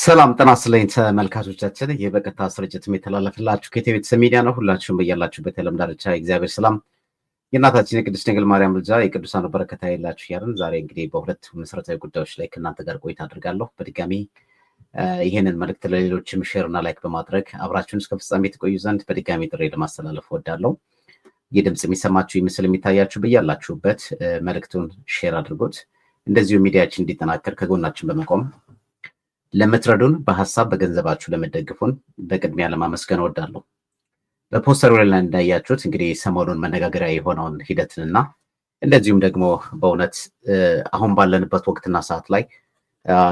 ሰላም ጤና ይስጥልኝ ተመልካቾቻችን፣ ይህ በቀጥታ ስርጭት የሚተላለፍላችሁ ከኢትዮ ቤተሰብ ሚዲያ ነው። ሁላችሁም በያላችሁበት የዓለም ዳርቻ የእግዚአብሔር ሰላም የእናታችን የቅድስት ድንግል ማርያም ምልጃ የቅዱሳኑ በረከት አይለያችሁ እያልን ዛሬ እንግዲህ በሁለት መሰረታዊ ጉዳዮች ላይ ከእናንተ ጋር ቆይታ አድርጋለሁ። በድጋሚ ይህንን መልእክት ለሌሎችም ሼር እና ላይክ በማድረግ አብራችሁን እስከ ፍጻሜ ትቆዩ ዘንድ በድጋሚ ጥሪ ለማስተላለፍ እወዳለሁ። ይህ ድምፅ የሚሰማችሁ ይመስል የሚታያችሁ በያላችሁበት መልእክቱን ሼር አድርጉት። እንደዚሁ ሚዲያችን እንዲጠናከር ከጎናችን በመቆም ለምትረዱን በሀሳብ በገንዘባችሁ ለመደግፉን በቅድሚያ ለማመስገን እወዳለሁ። በፖስተሩ ላይ እንዳያችሁት እንግዲህ ሰሞኑን መነጋገሪያ የሆነውን ሂደትንና እንደዚሁም ደግሞ በእውነት አሁን ባለንበት ወቅትና ሰዓት ላይ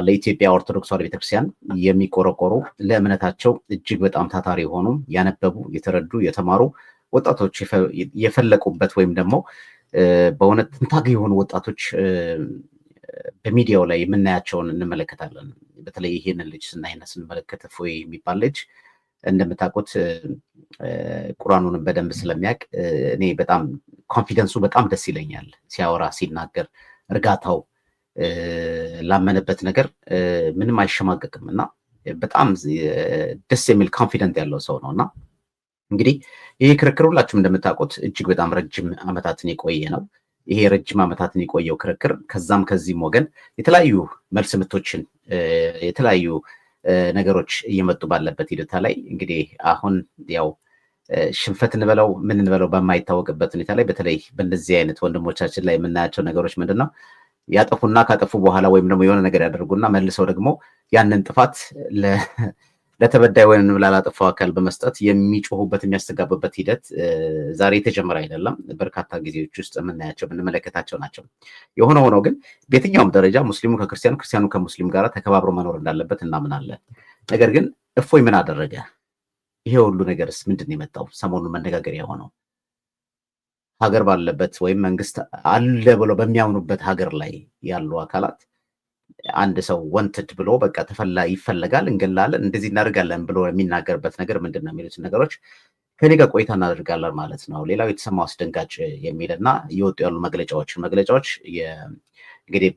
ለኢትዮጵያ ኦርቶዶክስ ተዋሕዶ ቤተክርስቲያን የሚቆረቆሩ ለእምነታቸው እጅግ በጣም ታታሪ የሆኑ ያነበቡ፣ የተረዱ፣ የተማሩ ወጣቶች የፈለቁበት ወይም ደግሞ በእውነት ትንታግ የሆኑ ወጣቶች በሚዲያው ላይ የምናያቸውን እንመለከታለን። በተለይ ይሄንን ልጅ ስናይና ስንመለከት እፎይ የሚባል ልጅ እንደምታውቁት ቁርአኑንም በደንብ ስለሚያውቅ እኔ በጣም ኮንፊደንሱ በጣም ደስ ይለኛል። ሲያወራ ሲናገር እርጋታው ላመነበት ነገር ምንም አይሸማቀቅም እና በጣም ደስ የሚል ኮንፊደንት ያለው ሰው ነው እና እንግዲህ ይሄ ክርክር ሁላችሁም እንደምታውቁት እጅግ በጣም ረጅም ዓመታትን የቆየ ነው። ይሄ ረጅም ዓመታትን የቆየው ክርክር ከዛም ከዚህም ወገን የተለያዩ መልስ ምቶችን የተለያዩ ነገሮች እየመጡ ባለበት ሂደታ ላይ እንግዲህ አሁን ያው ሽንፈት እንበለው ምን እንበለው በማይታወቅበት ሁኔታ ላይ በተለይ በእንደዚህ አይነት ወንድሞቻችን ላይ የምናያቸው ነገሮች ምንድን ነው? ያጠፉና ካጠፉ በኋላ ወይም ደግሞ የሆነ ነገር ያደርጉና መልሰው ደግሞ ያንን ጥፋት ለተበዳይ ወይም ላላጠፋው አካል በመስጠት የሚጮሁበት የሚያስተጋቡበት ሂደት ዛሬ የተጀመረ አይደለም። በርካታ ጊዜዎች ውስጥ የምናያቸው የምንመለከታቸው ናቸው። የሆነ ሆኖ ግን በየትኛውም ደረጃ ሙስሊሙ ከክርስቲያኑ፣ ክርስቲያኑ ከሙስሊም ጋር ተከባብሮ መኖር እንዳለበት እናምናለን። ነገር ግን እፎይ ምን አደረገ? ይሄ ሁሉ ነገርስ ምንድን ነው የመጣው? ሰሞኑን መነጋገሪያ የሆነው ሀገር ባለበት ወይም መንግስት አለ ብሎ በሚያምኑበት ሀገር ላይ ያሉ አካላት አንድ ሰው ወንትድ ብሎ በቃ ይፈለጋል፣ እንገላለን፣ እንደዚህ እናደርጋለን ብሎ የሚናገርበት ነገር ምንድን ነው የሚሉትን ነገሮች ከኔ ጋር ቆይታ እናደርጋለን ማለት ነው። ሌላው የተሰማው አስደንጋጭ የሚልና እየወጡ ያሉ መግለጫዎች እንግዲህ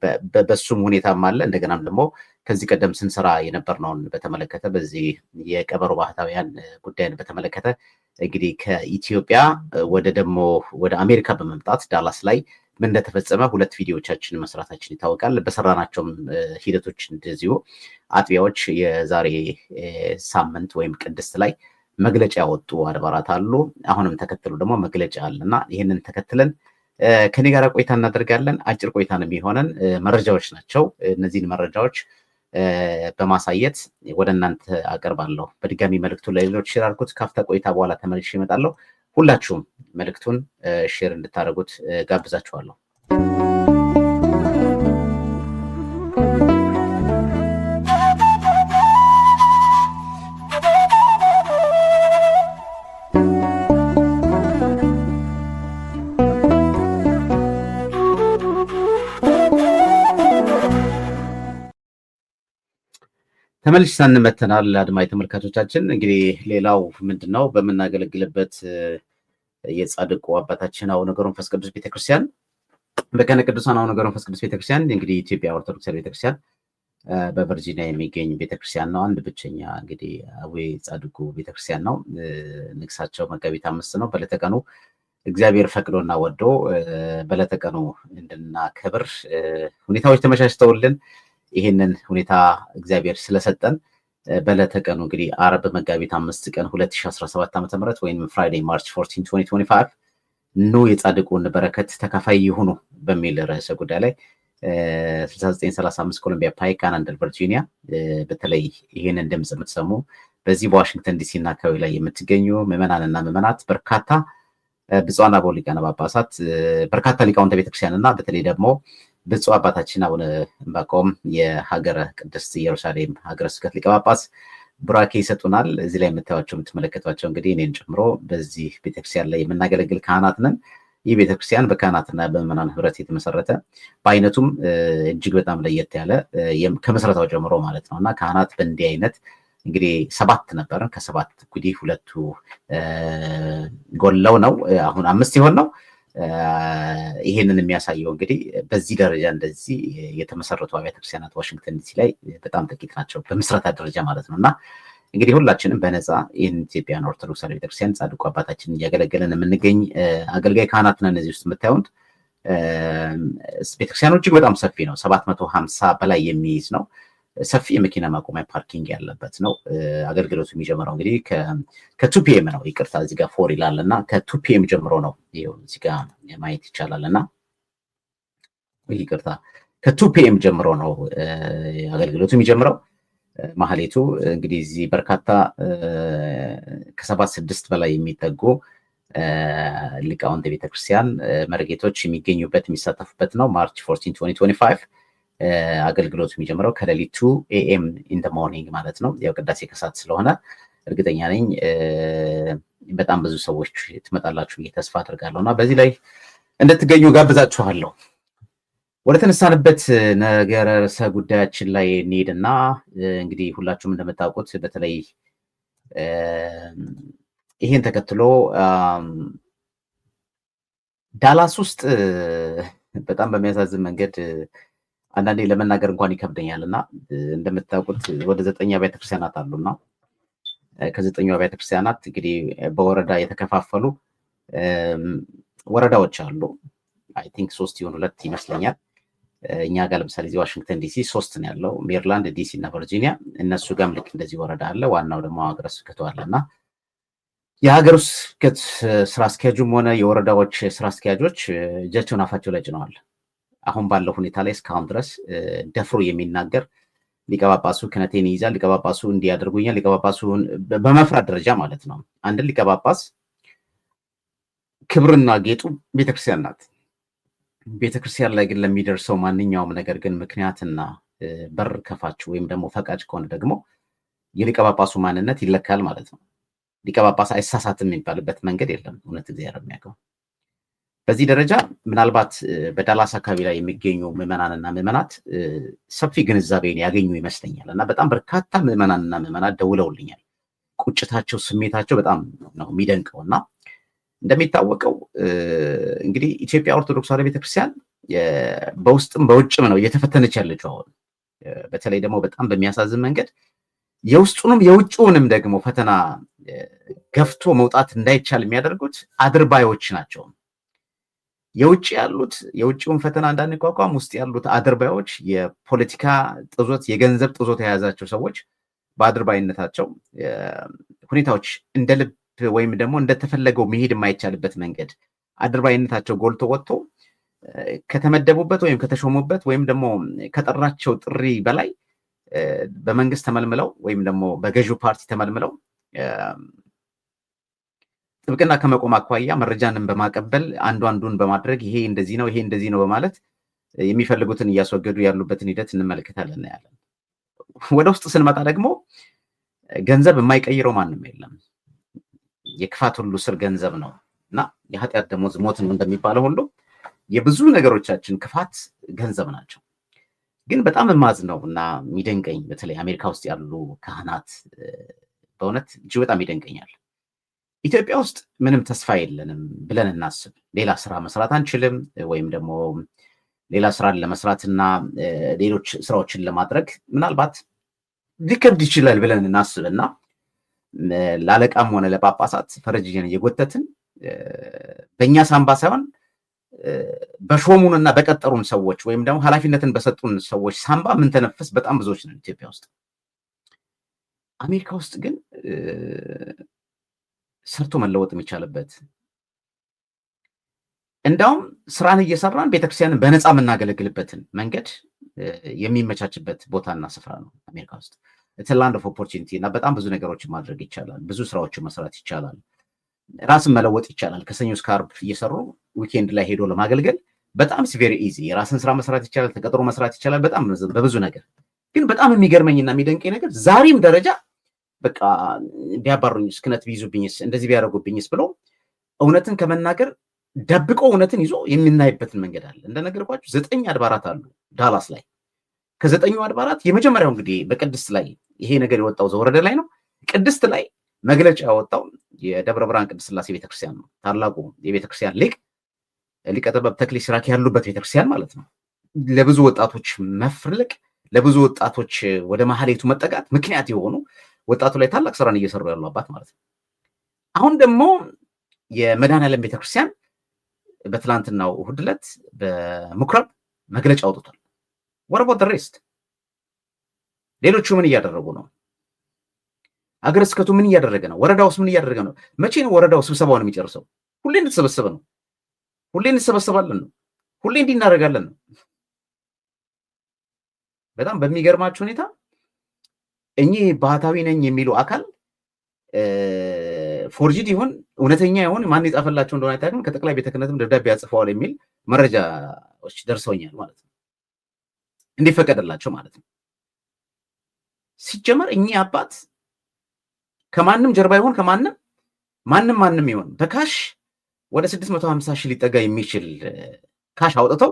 በሱም ሁኔታም አለ። እንደገናም ደግሞ ከዚህ ቀደም ስንሰራ የነበርነውን በተመለከተ በዚህ የቀበሮ ባህታውያን ጉዳይን በተመለከተ እንግዲህ ከኢትዮጵያ ወደ አሜሪካ በመምጣት ዳላስ ላይ ምን እንደተፈጸመ ሁለት ቪዲዮዎቻችን መስራታችን ይታወቃል። በሰራናቸውም ሂደቶች እንደዚሁ አጥቢያዎች የዛሬ ሳምንት ወይም ቅድስት ላይ መግለጫ ያወጡ አድባራት አሉ። አሁንም ተከትሎ ደግሞ መግለጫ አለና ይህንን ተከትለን ከኔ ጋር ቆይታ እናደርጋለን። አጭር ቆይታ ነው የሚሆነን። መረጃዎች ናቸው። እነዚህን መረጃዎች በማሳየት ወደ እናንተ አቀርባለሁ። በድጋሚ መልእክቱን ለሌሎች ሼር አድርጉት። ካፍታ ቆይታ በኋላ ተመልሼ እመጣለሁ። ሁላችሁም መልእክቱን ሼር እንድታደርጉት ጋብዛችኋለሁ። ተመልሰን መተናል። አድማጭ ተመልካቾቻችን እንግዲህ ሌላው ምንድነው በምናገለግልበት የጻድቁ አባታችን አቡነ ገብረ መንፈስ ቅዱስ ቤተክርስቲያን በከነ ቅዱሳን አቡነ ገብረ መንፈስ ቅዱስ ቤተክርስቲያን እንግዲህ ኢትዮጵያ ኦርቶዶክስ ቤተክርስቲያን በቨርጂኒያ የሚገኝ ቤተክርስቲያን ነው። አንድ ብቸኛ እንግዲህ አቡነ ጻድቁ ቤተክርስቲያን ነው። ንግሳቸው መጋቢት 5 ነው። በለተቀኑ እግዚአብሔር ፈቅዶና ወዶ በለተቀኑ እንድናከብር ሁኔታዎች ተመቻችተውልን ይህንን ሁኔታ እግዚአብሔር ስለሰጠን በለተቀኑ እንግዲህ አርብ መጋቢት 5 ቀን 2017 ዓ.ም ወይም ፍራይዴይ ማርች 14 2025 ኑ የጻድቁን በረከት ተካፋይ ይሁኑ በሚል ርዕሰ ጉዳይ ላይ 6935 ኮሎምቢያ ፓይክ አናንደር ቨርጂኒያ በተለይ ይህንን ድምፅ የምትሰሙ በዚህ በዋሽንግተን ዲሲ እና አካባቢ ላይ የምትገኙ ምዕመናንና ምዕመናት በርካታ ብፁዓን አበው ሊቃነ ጳጳሳት በርካታ ሊቃውንተ ቤተክርስቲያን እና በተለይ ደግሞ ብፁዕ አባታችን አቡነ ዕንባቆም የሀገረ ቅድስት ኢየሩሳሌም ሀገረ ስብከት ሊቀ ጳጳስ ቡራኬ ይሰጡናል። እዚህ ላይ የምትመለከቷቸው እንግዲህ እኔን ጨምሮ በዚህ ቤተክርስቲያን ላይ የምናገለግል ካህናት ነን። ይህ ቤተክርስቲያን በካህናትና በምዕመናን ህብረት የተመሰረተ በአይነቱም እጅግ በጣም ለየት ያለ ከመሰረታው ጀምሮ ማለት ነው እና ካህናት በእንዲህ አይነት እንግዲህ 7 ነበር። ከ7 እንግዲህ 2 ጎለው ነው አሁን 5 ይሆን ነው ይሄንን የሚያሳየው እንግዲህ በዚህ ደረጃ እንደዚህ የተመሰረቱ አብያተ ክርስቲያናት ዋሽንግተን ዲሲ ላይ በጣም ጥቂት ናቸው፣ በምስረታ ደረጃ ማለት ነው። እና እንግዲህ ሁላችንም በነፃ ይህን ኢትዮጵያን ኦርቶዶክሳዊ ቤተክርስቲያን ጻድቁ አባታችንን እያገለገለን የምንገኝ አገልጋይ ካህናት ነን። እዚህ ውስጥ የምታዩት ቤተክርስቲያኑ እጅግ በጣም ሰፊ ነው። 750 በላይ የሚይዝ ነው። ሰፊ የመኪና ማቆሚያ ፓርኪንግ ያለበት ነው። አገልግሎቱ የሚጀምረው እንግዲህ ከ2 ፒኤም ነው። ይቅርታ እዚህ ጋር 4 ይላል እና ከ2 ፒኤም ጀምሮ ነው። ይኸው እዚህ ጋር ማየት ይቻላል እና ይቅርታ ከ2 ፒኤም ጀምሮ ነው አገልግሎቱ የሚጀምረው። ማህሌቱ እንግዲህ እዚህ በርካታ ከ76 በላይ የሚጠጉ ሊቃውንተ ቤተክርስቲያን መርጌቶች የሚገኙበት የሚሳተፉበት ነው። ማርች 14 2025 አገልግሎቱ የሚጀምረው ከሌሊቱ ኤኤም ኢን ዘ ሞርኒንግ ማለት ነው። ያው ቅዳሴ ከሰዓት ስለሆነ እርግጠኛ ነኝ በጣም ብዙ ሰዎች ትመጣላችሁ ብዬ ተስፋ አድርጋለሁ እና በዚህ ላይ እንድትገኙ ጋብዛችኋለሁ። ወደ ተነሳንበት ነገረ ርዕሰ ጉዳያችን ላይ እንሂድና እንግዲህ ሁላችሁም እንደምታውቁት በተለይ ይሄን ተከትሎ ዳላስ ውስጥ በጣም በሚያሳዝን መንገድ አንዳንዴ ለመናገር እንኳን ይከብደኛል እና እንደምታውቁት ወደ 9 አብያተ ክርስቲያናት አሉና ከ9 አብያተ ክርስቲያናት እንግዲህ በወረዳ የተከፋፈሉ ወረዳዎች አሉ። አይ ቲንክ 3 ይሁን 2 ይመስለኛል። እኛ ጋር ለምሳሌ እዚህ ዋሽንግተን ዲሲ 3 ነው ያለው፣ ሜሪላንድ፣ ዲሲ እና ቨርጂኒያ። እነሱ ጋርም ልክ እንደዚህ ወረዳ አለ። ዋናው ደግሞ ሀገረ ስብከቱ አለና የሀገረ ስብከት ስራ አስኪያጁም ሆነ የወረዳዎች ስራ አስኪያጆች እጃቸውን አፋቸው ላይ ጭነዋል። አሁን ባለው ሁኔታ ላይ እስካሁን ድረስ ደፍሮ የሚናገር ሊቀ ጳጳሱ ክህነቴን ይይዛል፣ ሊቀ ጳጳሱ እንዲያደርጉኛል፣ ሊቀ ጳጳሱን በመፍራት ደረጃ ማለት ነው። አንድ ሊቀ ጳጳስ ክብርና ጌጡ ቤተክርስቲያን ናት። ቤተክርስቲያን ላይ ግን ለሚደርሰው ማንኛውም ነገር ግን ምክንያትና በር ከፋች ወይም ደግሞ ፈቃጅ ከሆነ ደግሞ የሊቀ ጳጳሱ ማንነት ይለካል ማለት ነው። ሊቀ ጳጳስ አይሳሳትም የሚባልበት መንገድ የለም። እውነት እግዚአብሔር የሚያውቀው በዚህ ደረጃ ምናልባት በዳላስ አካባቢ ላይ የሚገኙ ምዕመናንና ምዕመናት ሰፊ ግንዛቤን ያገኙ ይመስለኛል እና በጣም በርካታ ምዕመናንና ምዕመናት ደውለውልኛል። ቁጭታቸው፣ ስሜታቸው በጣም ነው የሚደንቀው እና እንደሚታወቀው እንግዲህ ኢትዮጵያ ኦርቶዶክስ ተዋሕዶ ቤተክርስቲያን በውስጥም በውጭም ነው እየተፈተነች ያለችው። አሁን በተለይ ደግሞ በጣም በሚያሳዝን መንገድ የውስጡንም የውጭውንም ደግሞ ፈተና ገፍቶ መውጣት እንዳይቻል የሚያደርጉት አድርባዮች ናቸው። የውጭ ያሉት የውጭውን ፈተና እንዳንቋቋም ውስጥ ያሉት አድርባዮች የፖለቲካ ጥዞት፣ የገንዘብ ጥዞት የያዛቸው ሰዎች በአድርባይነታቸው ሁኔታዎች እንደ ልብ ወይም ደግሞ እንደተፈለገው መሄድ የማይቻልበት መንገድ አድርባይነታቸው ጎልቶ ወጥቶ ከተመደቡበት ወይም ከተሾሙበት ወይም ደግሞ ከጠራቸው ጥሪ በላይ በመንግስት ተመልምለው ወይም ደግሞ በገዢው ፓርቲ ተመልምለው ጥብቅና ከመቆም አኳያ መረጃንን በማቀበል አንዱ አንዱን በማድረግ ይሄ እንደዚህ ነው፣ ይሄ እንደዚህ ነው በማለት የሚፈልጉትን እያስወገዱ ያሉበትን ሂደት እንመለከታለን ያለን። ወደ ውስጥ ስንመጣ ደግሞ ገንዘብ የማይቀይረው ማንም የለም። የክፋት ሁሉ ስር ገንዘብ ነው እና የኃጢአት ደሞዝ ሞት ነው እንደሚባለው ሁሉ የብዙ ነገሮቻችን ክፋት ገንዘብ ናቸው። ግን በጣም የማዝነው እና የሚደንቀኝ በተለይ አሜሪካ ውስጥ ያሉ ካህናት በእውነት እጅግ በጣም ይደንቀኛል። ኢትዮጵያ ውስጥ ምንም ተስፋ የለንም ብለን እናስብ፣ ሌላ ስራ መስራት አንችልም ወይም ደግሞ ሌላ ስራን ለመስራትና ሌሎች ስራዎችን ለማድረግ ምናልባት ሊከብድ ይችላል ብለን እናስብና ለአለቃም ሆነ ለጳጳሳት ፈረጅን እየጎተትን በእኛ ሳንባ ሳይሆን በሾሙንና በቀጠሩን ሰዎች ወይም ደግሞ ኃላፊነትን በሰጡን ሰዎች ሳንባ የምንተነፍስ በጣም ብዙዎች ነን ኢትዮጵያ ውስጥ። አሜሪካ ውስጥ ግን ሰርቶ መለወጥ የሚቻልበት እንዳውም ስራን እየሰራን ቤተክርስቲያንን በነፃ የምናገለግልበትን መንገድ የሚመቻችበት ቦታና ስፍራ ነው አሜሪካ ውስጥ። ላንድ ኦፍ ኦፖርቹኒቲ እና በጣም ብዙ ነገሮችን ማድረግ ይቻላል። ብዙ ስራዎችን መስራት ይቻላል። ራስን መለወጥ ይቻላል። ከሰኞ እስከ ዓርብ እየሰሩ ዊኬንድ ላይ ሄዶ ለማገልገል በጣም ቬሪ ኢዚ። የራስን ስራ መስራት ይቻላል። ተቀጥሮ መስራት ይቻላል። በጣም በብዙ ነገር። ግን በጣም የሚገርመኝና የሚደንቀኝ ነገር ዛሬም ደረጃ በቃ ቢያባሩኝስ፣ ክህነት ቢይዙብኝስ፣ እንደዚህ ቢያደርጉብኝስ ብሎ እውነትን ከመናገር ደብቆ እውነትን ይዞ የምናይበትን መንገድ አለ። እንደነገርኳችሁ 9 አድባራት አሉ ዳላስ ላይ። ከ9ኙ አድባራት የመጀመሪያው እንግዲህ በቅድስት ላይ ይሄ ነገር የወጣው ዘወረደ ላይ ነው። ቅድስት ላይ መግለጫ ያወጣው የደብረ ብርሃን ቅድስት ሥላሴ ቤተክርስቲያን ነው። ታላቁ የቤተክርስቲያን ሊቅ ሊቀ ጥበብ ተክሌ ሲራክ ያሉበት ቤተክርስቲያን ማለት ነው ለብዙ ወጣቶች መፍለቅ፣ ለብዙ ወጣቶች ወደ ማህሌቱ መጠጋት ምክንያት የሆኑ ወጣቱ ላይ ታላቅ ስራን እየሰሩ ያሉ አባት ማለት ነው። አሁን ደግሞ የመድኃኔዓለም ቤተክርስቲያን በትላንትናው እሑድ ዕለት በምኩራብ መግለጫ አውጥቷል። what about the rest? ሌሎቹ ምን እያደረጉ ነው? አገረ ስብከቱ ምን እያደረገ ነው? ወረዳውስ ምን እያደረገ ነው? መቼ ነው ወረዳው ስብሰባውን የሚጨርሰው? ሁሌ እንተሰበሰበ ነው። ሁሌ እንሰበሰባለን ነው። ሁሌ እንዲህ እናደርጋለን ነው። በጣም በሚገርማችሁ ሁኔታ እኚህ ባህታዊ ነኝ የሚሉ አካል ፎርጂድ ይሁን እውነተኛ ይሁን ማን የጻፈላቸው እንደሆነ አይታወቅም፣ ከጠቅላይ ቤተ ክህነትም ደብዳቤ ያጽፈዋል የሚል መረጃዎች ደርሰውኛል ማለት ነው። እንዲፈቀድላቸው ማለት ነው። ሲጀመር እኚህ አባት ከማንም ጀርባ ይሆን ከማንም ማንም ይሆን በካሽ ወደ 650 ሺህ ሊጠጋ የሚችል ካሽ አውጥተው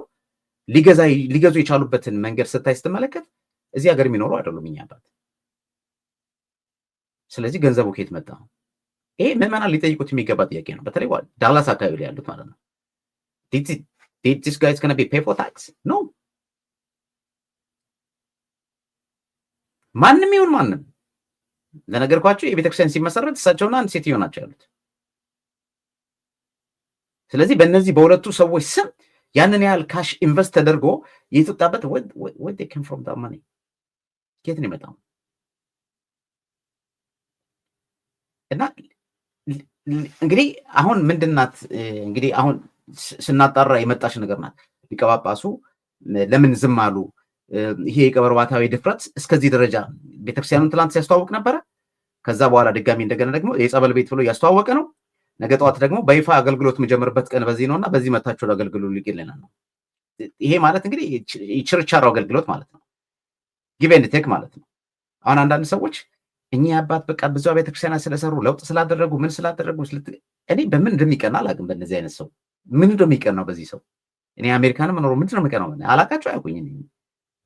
ሊገዙ የቻሉበትን መንገድ ስታይ ስትመለከት እዚህ ሀገር የሚኖሩ አይደሉም እኚህ አባት። ስለዚህ ገንዘቡ ከየት መጣ? ይሄ ምዕመናን ሊጠይቁት የሚገባ ጥያቄ ነው። በተለይ ዳላስ አካባቢ ላይ ያሉት ማለት ነው። this guy is going to be pay for tax? No. ማንም ይሁን ማንም ለነገርኳችሁ የቤተክርስቲያን ሲመሰረት እሳቸውና አንድ ሴትዮ ናቸው ያሉት። ስለዚህ በእነዚህ በሁለቱ ሰዎች ስም ያንን ያህል ካሽ ኢንቨስት ተደርጎ የተጣጣበት what they came from that money ከየት ነው የመጣው? እና እንግዲህ አሁን ምንድናት እንግዲህ አሁን ስናጣራ የመጣች ነገር ናት። ሊቀ ጳጳሱ ለምን ዝም አሉ? ይሄ የቀበሮ ባታዊ ድፍረት እስከዚህ ደረጃ ቤተክርስቲያኑን ትላንት ሲያስተዋውቅ ነበረ። ከዛ በኋላ ድጋሚ እንደገና ደግሞ የጸበል ቤት ብሎ እያስተዋወቀ ነው። ነገ ጠዋት ደግሞ በይፋ አገልግሎት የምጀምርበት ቀን በዚህ ነውና በዚህ መታችሁ አገልግሉ ሊቀልና ነው። ይሄ ማለት እንግዲህ የችርቻሮ አገልግሎት ማለት ነው። ጊቭ ኤንድ ቴክ ማለት ነው። አሁን አንዳንድ ሰዎች እኚህ አባት በቃ ብዙ ቤተክርስቲያናት ስለሰሩ ለውጥ ስላደረጉ ምን ስላደረጉ እኔ በምን እንደሚቀና አላውቅም። በእነዚህ አይነት ሰው ምን እንደሚቀናው በዚህ ሰው እኔ አሜሪካንም መኖሩ ምንድን ነው የሚቀናው? አላውቃቸው አያውቁኝ።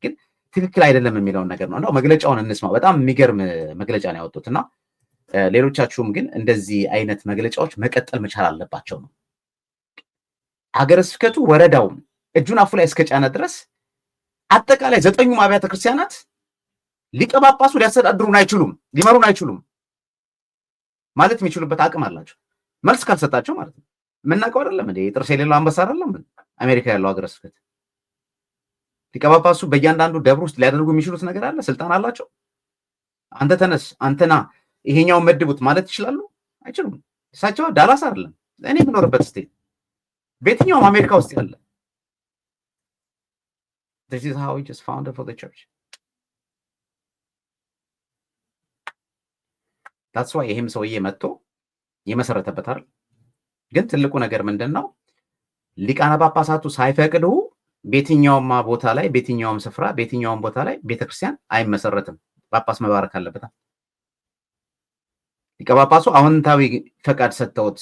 ግን ትክክል አይደለም የሚለውን ነገር ነው። እንደው መግለጫውን እንስማ። በጣም የሚገርም መግለጫ ነው ያወጡት እና ሌሎቻችሁም ግን እንደዚህ አይነት መግለጫዎች መቀጠል መቻል አለባቸው ነው። ሀገረ ስብከቱ ወረዳው እጁን አፉ ላይ እስከጫነ ድረስ አጠቃላይ 9ኙም አብያተ ክርስቲያናት ሊቀ ጳጳሱ ሊያስተዳድሩን አይችሉም፣ ሊመሩን አይችሉም ማለት የሚችሉበት አቅም አላቸው። መልስ ካልሰጣቸው ማለት ነው። የምናውቀው አይደለም እንዴ? ጥርስ የሌለው አንበሳ አይደለም አሜሪካ ያለው ሀገረ ስብከት። ሊቀ ጳጳሱ በእያንዳንዱ ደብር ውስጥ ሊያደርጉ የሚችሉት ነገር አለ። ስልጣን አላቸው። አንተ ተነስ፣ አንተና ይሄኛውን መድቡት ማለት ይችላሉ? አይችሉም። እሳቸው ዳላስ አይደለም እኔ የምኖርበት ስቴት በየትኛውም አሜሪካ ውስጥ ያለ this is how he just founded for the church. that's why ይሄም ሰውዬ መጥቶ የመሰረተበት አይደል? ግን ትልቁ ነገር ምንድነው? ሊቃነ ጳጳሳቱ ሳይፈቅዱ በየትኛውም ቦታ ላይ በየትኛውም ስፍራ በየትኛውም ቦታ ላይ ቤተክርስቲያን አይመሰረትም። ጳጳስ መባረክ አለበት። ሊቀ ጳጳሱ አዎንታዊ ፈቃድ ሰጥተውት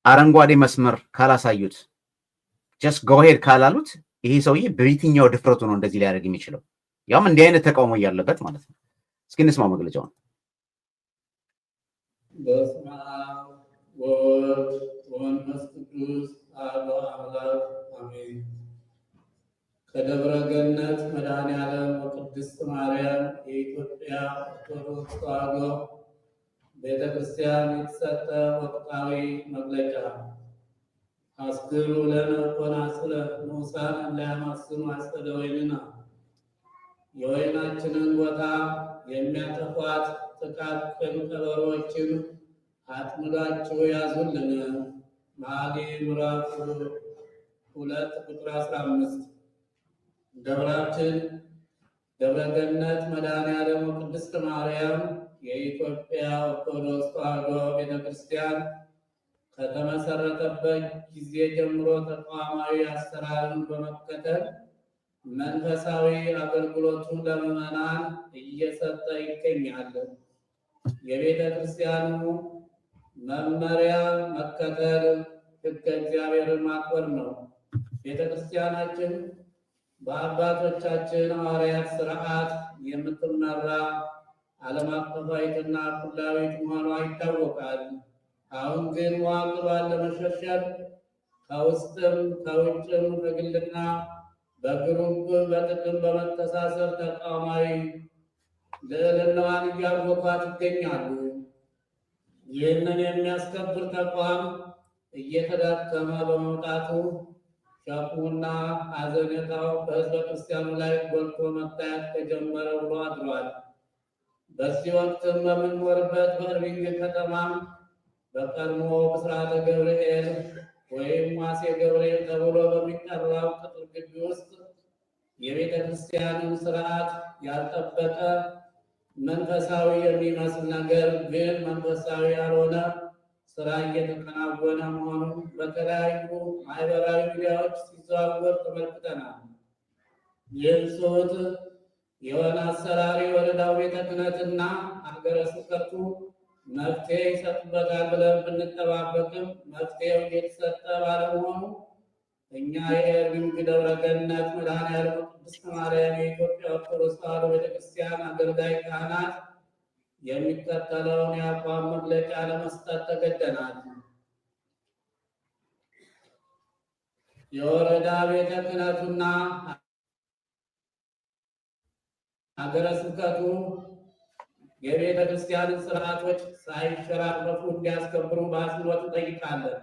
አረንጓዴ መስመር ካላሳዩት just go ahead ካላሉት ይሄ ሰውዬ በየትኛው ድፍረቱ ነው እንደዚህ ሊያደርግ የሚችለው? ያውም እንዲህ አይነት ተቃውሞ ያለበት ማለት ነው። እስኪ እንስማው መግለጫውን። በስመ አብ ወወልድ ወመንፈስ ቅዱስ አሐዱ አምላክ አሜን። ከደብረ ገነት መድኃኔዓለም ወቅድስት ማርያም የኢትዮጵያ ኦርቶዶክስ ተዋሕዶ ቤተክርስቲያን የተሰጠ ወቅታዊ መግለጫ። አስግሩ ለነ ኮናስለ ንዑሳን እንዳያማስኑ አጸደ ወይንና፣ የወይናችንን ቦታ የሚያጠፏት ጥቃቅን ቀበሮችን አጥምዳችሁ ያዙልን። መኃልየ ምዕራፍ 2 ቁጥር 15። ደብራችን ደብረ ገነት መድኃኔዓለም ወቅድስት ማርያም የኢትዮጵያ ኦርቶዶክስ ተዋሕዶ ቤተክርስቲያን ከተመሰረተበት ጊዜ ጀምሮ ተቋማዊ አሰራርን በመከተል መንፈሳዊ አገልግሎቱን ለምዕመናን እየሰጠ ይገኛል። የቤተ ክርስቲያኑ መመሪያ መከተል ሕገ እግዚአብሔርን ማክበር ነው። ቤተ ክርስቲያናችን በአባቶቻችን ሐዋርያት ሥርዓት የምትመራ ዓለም አቀፋዊትና ኩላዊት መሆኗ ይታወቃል። አሁን ግን መዋቅሯን ለመሸርሸር ከውስጥም ከውጭም በግልና በግሩፕ በጥቅም በመተሳሰር ተቋማዊ ልዕልናዋን እያወቋት ይገኛሉ። ይህንን የሚያስከብር ተቋም እየተዳከመ በመምጣቱ ሸክሙና አዘኔታው በሕዝበ ክርስቲያኑ ላይ ጎልቶ መታየት ከጀመረ ውሎ አድሯል። በዚህ ወቅትም በምንኖርበት በእርቢንግ ከተማም በቀድሞ ብስራተ ገብርኤል ወይም ዋሴ ገብርኤል ተብሎ በሚጠራው ቅጥር ግቢ ውስጥ የቤተ ክርስቲያንን ስርዓት ያልጠበቀ መንፈሳዊ የሚመስል ነገር ግን መንፈሳዊ ያልሆነ ስራ እየተከናወነ መሆኑን በተለያዩ ማህበራዊ ሚዲያዎች ሲዘዋወር ተመልክተናል። ይህን ስሁት የሆነ አሰራር የወረዳው ቤተ ክህነትና ሀገረ ስብከቱ መፍትሄ ይሰጡበታል ብለን ብንጠባበቅም መፍትሄው እየተሰጠ ባለመሆኑ እኛ የእርቢንግ ደብረ ገነት መድኃኔዓለም ቅድስት ማርያም የኢትዮጵያ ኦርቶዶክስ ተዋሕዶ ቤተክርስቲያን አገልጋይ ካህናት የሚከተለውን የአቋም መግለጫ ለመስጠት ተገደናል። የወረዳ ቤተ ክህነቱና ሀገረ ስብከቱ የቤተ ክርስቲያንን ስርዓቶች ሳይሸራረፉ እንዲያስከብሩ በአጽንኦት እንጠይቃለን።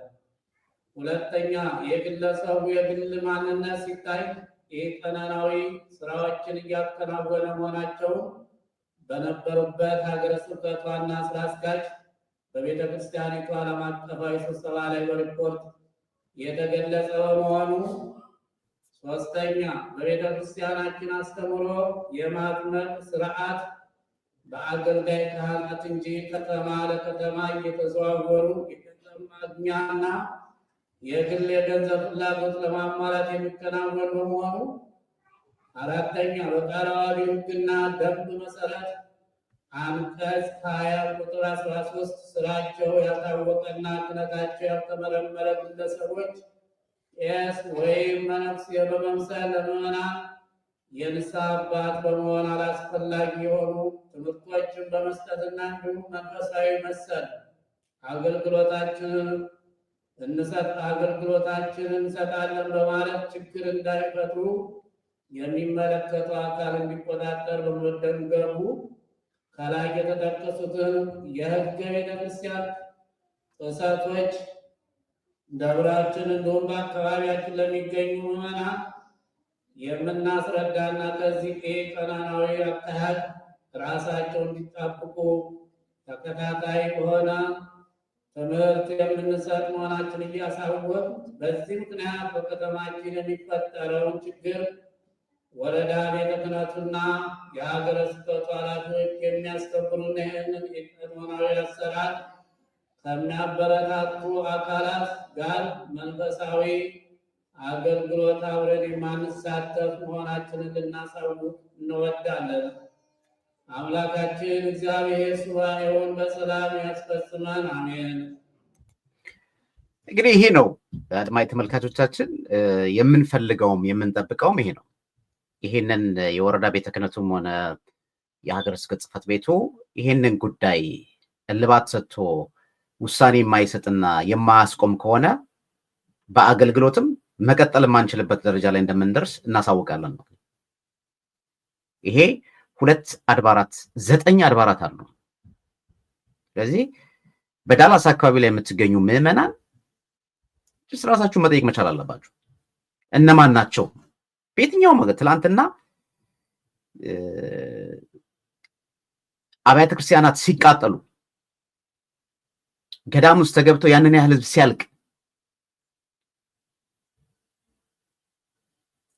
ሁለተኛ፣ የግለሰቡ የግል ማንነት ሲታይ ኢቀኖሚያዊ ስራዎችን እያከናወነ መሆናቸውን በነበሩበት ሀገረ ስብከት ዋና ስራ አስኪያጅ በቤተ ክርስቲያኒቱ ዓለም አቀፋዊ ስብሰባ ላይ በሪፖርት የተገለጸ በመሆኑ። ሶስተኛ፣ በቤተ ክርስቲያናችን አስተምሮ የማጥመቅ ስርዓት በአገልጋይ ካህናት እንጂ ከተማ ለከተማ እየተዘዋወሩ የገንዘብ ማግኛና የግል የገንዘብ ፍላጎት ለማሟላት የሚከናወን በመሆኑ። አራተኛ፣ በቃለ ዓዋዲ ሕግና ደንብ መሰረት አንቀጽ 20 ቁጥር 13 ስራቸው ያልታወቀና ክህነታቸው ያልተመረመረ ግለሰቦች ቄስ ወይም መነኩሴ በመምሰል ለምዕመናን የንስሐ አባት በመሆን አላስፈላጊ የሆኑ ትምህርቶችን በመስጠትና እንዲሁም መንፈሳዊ መሰል አገልግሎታችንን እንሰጣለን በማለት ችግር እንዳይፈጥሩ የሚመለከተው አካል እንዲቆጣጠር በመደንገጉ ከላይ የተጠቀሱትን የሕገ ቤተክርስቲያን ጥሰቶች ደብራችን እንዲሁም በአካባቢያችን ለሚገኙ ምዕመናን የምናስረዳና ከዚህ ኢቀኖሚያዊ አካሄድ ራሳቸው እንዲጠብቁ ተከታታይ በሆነ ትምህርት የምንሰጥ መሆናችን እያሳወቅ በዚህ ምክንያት በከተማችን የሚፈጠረውን ችግር ወረዳ ቤተ ክህነቱና የሀገረ ስብከቱ ኃላፊዎች የሚያስከብሩና ይህንን ኢቀኖሚያዊ አሰራር ከሚያበረታቱ አካላት ጋር መንፈሳዊ አገልግሎት አብረን የማንሳተፍ መሆናችንን ልናሳውቅ እንወዳለን። አምላካችን እግዚአብሔር ሱባኤውን በሰላም ያስፈጽመን፣ አሜን። እንግዲህ ይሄ ነው አድማጭ ተመልካቾቻችን የምንፈልገውም የምንጠብቀውም ይሄ ነው። ይሄንን የወረዳ ቤተ ክህነቱም ሆነ የሀገረ ስብከት ጽሕፈት ቤቱ ይሄንን ጉዳይ እልባት ሰጥቶ ውሳኔ የማይሰጥና የማያስቆም ከሆነ በአገልግሎትም መቀጠል የማንችልበት ደረጃ ላይ እንደምንደርስ እናሳውቃለን ነው። ይሄ 2 አድባራት 9 አድባራት አሉ። ስለዚህ በዳላስ አካባቢ ላይ የምትገኙ ምዕመናን ራሳችሁ መጠየቅ መቻል አለባችሁ። እነማን ናቸው? በየትኛውም ነገር ትላንትና አብያተ ክርስቲያናት ሲቃጠሉ ገዳም ውስጥ ተገብተው ያንን ያህል ሕዝብ ሲያልቅ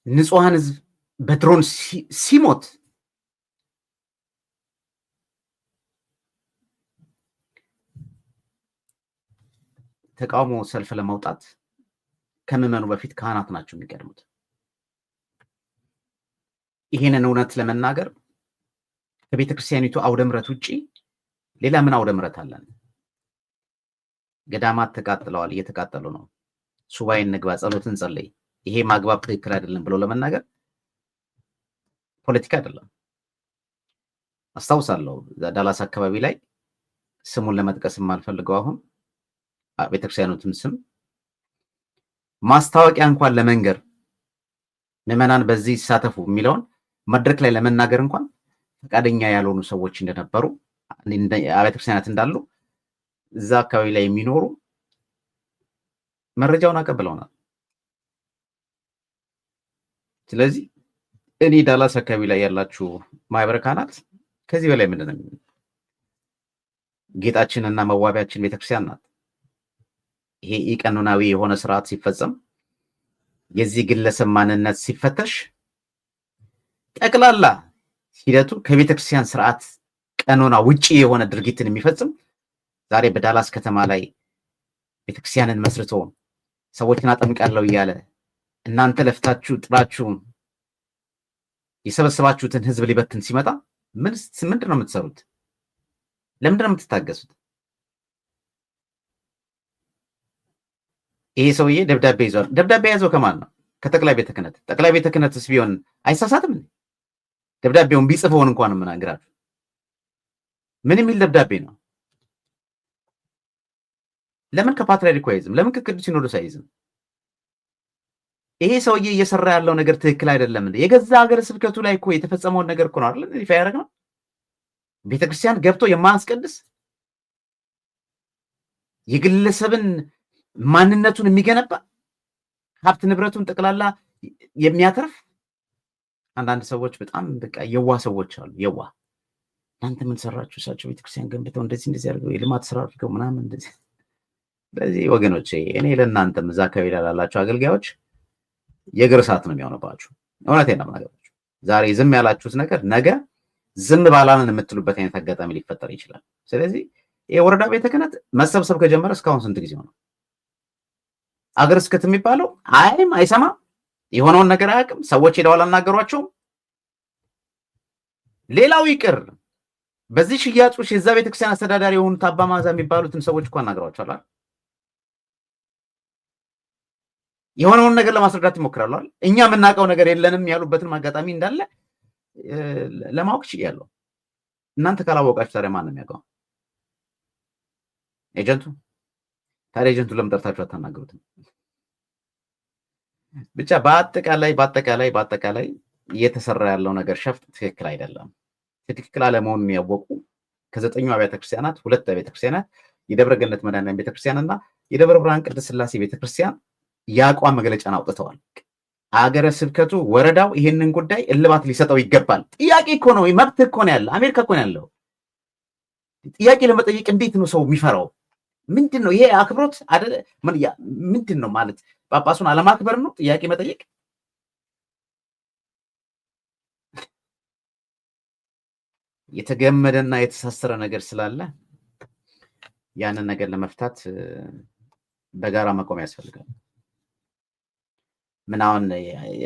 ንጹሐን ሕዝብ በድሮን ሲሞት ተቃውሞ ሰልፍ ለማውጣት ከምዕመኑ በፊት ካህናት ናቸው የሚቀድሙት። ይሄንን እውነት ለመናገር ከቤተ ክርስቲያኒቱ አውደ ምሕረት ውጪ ሌላ ምን አውደ ምሕረት አለን? ገዳማት ተቃጥለዋል፣ እየተቃጠሉ ነው። ሱባኤ እንግባ፣ ጸሎት እንጸልይ፣ ይሄ ማግባብ ትክክል አይደለም ብሎ ለመናገር ፖለቲካ አይደለም። አስታውሳለሁ ዳላስ አካባቢ ላይ ስሙን ለመጥቀስ የማልፈልገው አሁን ቤተክርስቲያኑትም ስም ማስታወቂያ እንኳን ለመንገር ምዕመናን በዚህ ይሳተፉ የሚለውን መድረክ ላይ ለመናገር እንኳን ፈቃደኛ ያልሆኑ ሰዎች እንደነበሩ አብያተ ክርስቲያናት እንዳሉ እዛ አካባቢ ላይ የሚኖሩ መረጃውን አቀብለውናል። ስለዚህ እኔ ዳላስ አካባቢ ላይ ያላችሁ ማህበረ ካህናት ከዚህ በላይ ምንድን ነው? ጌጣችንና መዋቢያችን ቤተክርስቲያን ናት። ይሄ ኢቀኖናዊ የሆነ ስርዓት ሲፈጸም የዚህ ግለሰብ ማንነት ሲፈተሽ ጠቅላላ ሂደቱ ከቤተክርስቲያን ስርዓት ቀኖና ውጪ የሆነ ድርጊትን የሚፈጽም ዛሬ በዳላስ ከተማ ላይ ቤተክርስቲያንን መስርቶ ሰዎችን አጠምቃለሁ እያለ እናንተ ለፍታችሁ ጥራችሁ የሰበሰባችሁትን ህዝብ ሊበትን ሲመጣ ምንድን ነው የምትሰሩት? ለምንድን ነው የምትታገሱት? ይሄ ሰውዬ ደብዳቤ ይዟል። ደብዳቤ ያዘው ከማን ነው? ከጠቅላይ ቤተ ክህነት። ጠቅላይ ቤተ ክህነትስ ቢሆን አይሳሳትም? ደብዳቤውን ቢጽፈውን እንኳን የምናግራችሁ ምን የሚል ደብዳቤ ነው? ለምን ከፓትርያርኩ አይዝም? ለምን ከቅዱስ ሲኖዶስ አይዝም? ይሄ ሰውዬ እየሰራ ያለው ነገር ትክክል አይደለም እንዴ? የገዛ ሀገረ ስብከቱ ላይ እኮ የተፈጸመውን ነገር እኮ ነው አይደል ይፋ ያደረግነው። ቤተክርስቲያን ገብቶ የማያስቀድስ የግለሰብን ማንነቱን የሚገነባ ሀብት ንብረቱን ጠቅላላ የሚያተርፍ አንዳንድ ሰዎች በጣም በቃ የዋ ሰዎች አሉ። የዋ እናንተ ምን ሰራችሁ? እሳቸው ቤተክርስቲያን ገንብተው እንደዚህ አድርገው የልማት ስራ አድርገው ምናምን እንደዚህ። ስለዚህ ወገኖቼ እኔ ለእናንተም እዛ አካባቢ ላላችሁ አገልጋዮች የእግር እሳት ነው የሚሆንባችሁ። እውነቴን ነው የምነግራችሁ። ዛሬ ዝም ያላችሁት ነገር ነገ ዝም ባላልን የምትሉበት አይነት አጋጣሚ ሊፈጠር ይችላል። ስለዚህ የወረዳ ቤተ ክህነት መሰብሰብ ከጀመረ እስካሁን ስንት ጊዜ ሆነ? አገረ ስብከት የሚባለው አይም አይሰማ የሆነውን ነገር አያውቅም። ሰዎች ሄደው አላናገሯቸውም። ሌላው ይቅር በዚህ ሽያጮች የዛ ቤተክርስቲያን አስተዳዳሪ የሆኑት አባ ማዛ የሚባሉትን ሰዎች እኮ አናግሯቸዋል። የሆነውን ነገር ለማስረዳት ይሞክራሉ አይደል? እኛ የምናውቀው ነገር የለንም ያሉበትን አጋጣሚ እንዳለ ለማወቅ ችያለሁ። እናንተ ካላወቃችሁ ታዲያ ማን ነው የሚያውቀው? ኤጀንቱ። ታዲያ ኤጀንቱ ለምን ጠርታችሁ አታናግሩትም? ብቻ በአጠቃላይ እየተሰራ ያለው ነገር ሸፍጥ ትክክል አይደለም። ትክክል አለመሆኑን ያወቁ ከ9 አብያተ ክርስቲያናት 2 አብያተ ክርስቲያናት የደብረ ገነት መድኃኔዓለም ቤተክርስቲያን እና የደብረ ብርሃን ቅድስት ሥላሴ ቤተክርስቲያን የአቋም መግለጫን አውጥተዋል። አገረ ስብከቱ ወረዳው ይሄንን ጉዳይ እልባት ሊሰጠው ይገባል። ጥያቄ እኮ ነው፣ መብት እኮ ነው ያለው። አሜሪካ እኮ ነው ያለው። ጥያቄ ለመጠየቅ እንዴት ነው ሰው የሚፈራው? ምንድን ነው ይሄ? አክብሮት አይደለ? ምንድን ነው ማለት? ጳጳሱን አለማክበር ነው ጥያቄ መጠየቅ? የተገመደና የተሳሰረ ነገር ስላለ ያንን ነገር ለመፍታት በጋራ መቆም ያስፈልጋል። ምን አሁን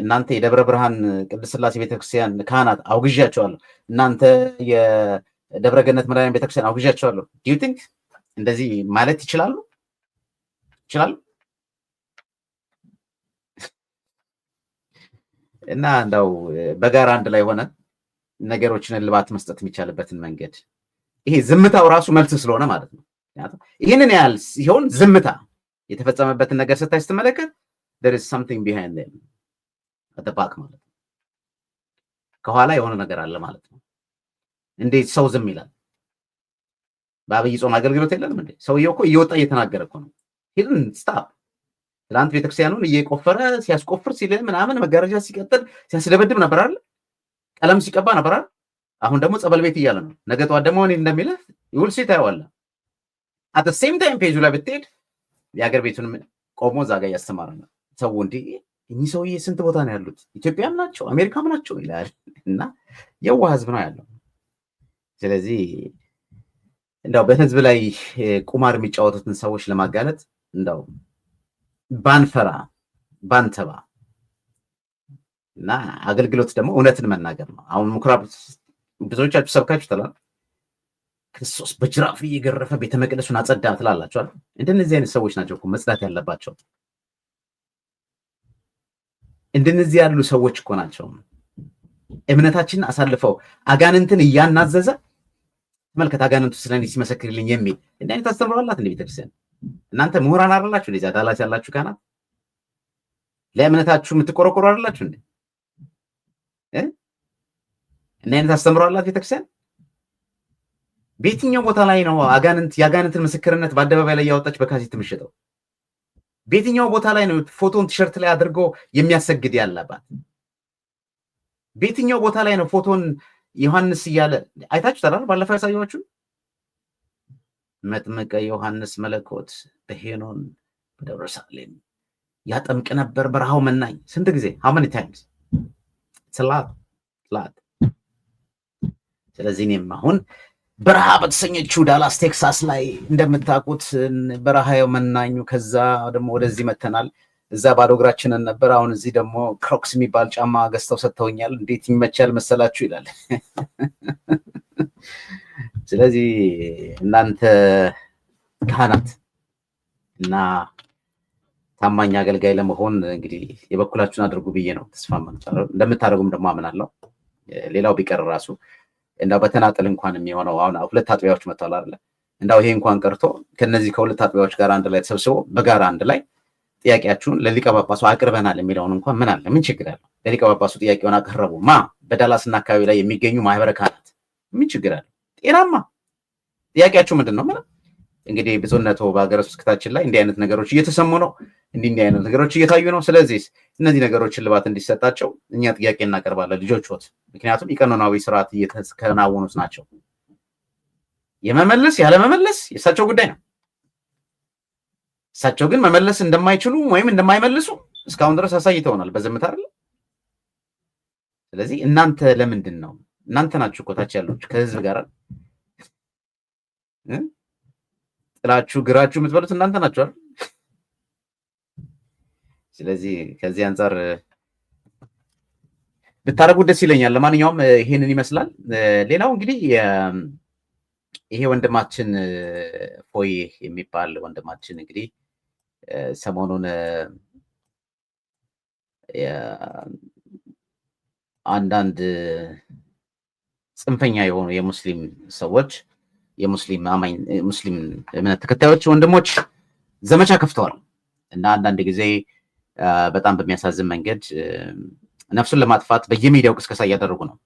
እናንተ የደብረ ብርሃን ቅድስት ሥላሴ ቤተክርስቲያን ካህናት አውግዣቸዋለሁ፣ እናንተ የደብረ ገነት መድኃኔዓለም ቤተክርስቲያን አውግዣቸዋለሁ። ዱ ዩ ቲንክ እንደዚህ ማለት ይችላሉ? እና እንደው በጋራ አንድ ላይ ሆነ ነገሮችን እልባት መስጠት የሚቻልበትን መንገድ ይሄ ዝምታው ራሱ መልስ ስለሆነ ማለት ነው። ይህንን ያህል ሲሆን ዝምታ የተፈጸመበትን ነገር ስታይ ስትመለከት there is something behind them at the back ማለት ነው። ከኋላ የሆነ ነገር አለ ማለት ነው። እንዴት ሰው ዝም ይላል? በአብይ ጾም አገልግሎት የለንም እንዴ? ሰውየው እኮ እየወጣ እየተናገረ እኮ ነው። ሂድን ስታፕ ትናንት ቤተክርስቲያኑን እየቆፈረ ሲያስቆፍር ሲል ምናምን መጋረጃ ሲቀጥል ሲያስደበድብ ነበር አይደል? ቀለም ሲቀባ ነበር አይደል? አሁን ደግሞ ጸበል ቤት እያለ ነው። ነገ ጠዋት ደግሞ እኔ እንደሚልህ ይውል ሲል ታየዋለህ። at the same time ፔጁ ላይ ብትሄድ የሀገር ቤቱን ቆሞ እዛ ጋር እያስተማረ ነው። ሰው እንዴ እኚህ ሰውዬ ስንት ቦታ ነው ያሉት? ኢትዮጵያም ናቸው አሜሪካም ናቸው ይላል። እና የዋህ ህዝብ ነው ያለው። ስለዚህ እንደው በህዝብ ላይ ቁማር የሚጫወቱትን ሰዎች ለማጋለጥ እንደው ባንፈራ ባንተባ እና አገልግሎት ደግሞ እውነትን መናገር ነው። አሁን ምኩራብ ብዙዎቻችሁ ሰብካችሁ ተላል ክርስቶስ በጅራፍ እየገረፈ ቤተ መቅደሱን አጸዳ ትላላችሁ አይደል? እንደነዚህ አይነት ሰዎች ናቸው እኮ መጽዳት ያለባቸው። እንደነዚህ ያሉ ሰዎች እኮ ናቸው እምነታችንን አሳልፈው አጋንንትን እያናዘዘ ተመልከት፣ አጋንንቱ ስለኔ ሲመሰክርልኝ የሚል እንደ አይነት አስተምሯላት እንደ ቤተክርስቲያን። እናንተ ምሁራን አይደላችሁ? እንደዚህ ዳላስ ያላችሁ ካህናት ለእምነታችሁ የምትቆረቆሩ አይደላችሁ እንዴ? እና አይነት አስተምሮ አላት ቤተክርስቲያን። በየትኛው ቦታ ላይ ነው የአጋንንትን ምስክርነት በአደባባይ ላይ ያወጣች በካሴት የምትሸጠው? በየትኛው ቦታ ላይ ነው ፎቶን ቲሸርት ላይ አድርጎ የሚያሰግድ ያለባት? በየትኛው ቦታ ላይ ነው ፎቶን ዮሐንስ እያለ አይታችሁ ታላል? ባለፈው ያሳየኋችሁ መጥምቀ ዮሐንስ መለኮት በሄኖን በደብረ ሳሌም ያጠምቅ ነበር በረሃው መናኝ። ስንት ጊዜ? how many times? ስላት ስለዚህ እኔም አሁን በረሃ በተሰኘችው ዳላስ ቴክሳስ ላይ እንደምታውቁት በረሃው መናኙ፣ ከዛ ደግሞ ወደዚህ መተናል። እዛ ባዶ እግራችንን ነበር። አሁን እዚህ ደግሞ ክሮክስ የሚባል ጫማ ገዝተው ሰጥተውኛል። እንዴት ይመቻል መሰላችሁ ይላል። ስለዚህ እናንተ ካህናት እና ታማኝ አገልጋይ ለመሆን እንግዲህ የበኩላችሁን አድርጉ ብዬ ነው ተስፋ እንደምታደርጉም ደግሞ አምናለሁ። ሌላው ቢቀር ራሱ እንዳው በተናጠል እንኳን የሚሆነው አሁን ሁለት አጥቢያዎች መጥተዋል አይደል? እንዳው ይሄ እንኳን ቀርቶ ከነዚህ ከሁለት አጥቢያዎች ጋር አንድ ላይ ተሰብስቦ በጋራ አንድ ላይ ጥያቄያችሁን ለሊቀ ጳጳሱ አቅርበናል የሚለውን እንኳን ምን አለ? ምን ችግር አለው? ለሊቀ ጳጳሱ ጥያቄውን አቀረቡ በዳላስና አካባቢ ላይ የሚገኙ ማህበረ ካህናት ምን ችግር አለው? ጤናማ ጥያቄያችሁ ምንድን ነው? ምንም እንግዲህ ብፁዕነቱ በሀገረ ስብከታችን ላይ እንዲህ አይነት ነገሮች እየተሰሙ ነው። እንዲህ አይነት ነገሮች እየታዩ ነው። ስለዚህ እነዚህ ነገሮች እልባት እንዲሰጣቸው እኛ ጥያቄ እናቀርባለን ልጆችዎት። ምክንያቱም የቀኖናዊ ስርዓት እየተከናወኑት ናቸው። የመመለስ ያለመመለስ የእሳቸው ጉዳይ ነው። እሳቸው ግን መመለስ እንደማይችሉ ወይም እንደማይመልሱ እስካሁን ድረስ አሳይተውናል በዝምታ አይደል? ስለዚህ እናንተ ለምንድን ነው እናንተ ናችሁ እኮ ታች ያሉት ከህዝብ ጋር ጥላችሁ ግራችሁ የምትበሉት እናንተ ናችሁ አይደል? ስለዚህ ከዚህ አንፃር ብታረጉ ደስ ይለኛል። ለማንኛውም ይሄንን ይመስላል። ሌላው እንግዲህ ይሄ ወንድማችን ፎይ የሚባል ወንድማችን እንግዲህ ሰሞኑን አንዳንድ ጽንፈኛ የሆኑ የሙስሊም ሰዎች የሙስሊም እምነት ተከታዮች ወንድሞች ዘመቻ ከፍተዋል እና አንዳንድ ጊዜ በጣም በሚያሳዝን መንገድ ነፍሱን ለማጥፋት በየሚዲያው ቅስቀሳ እያደረጉ ነው።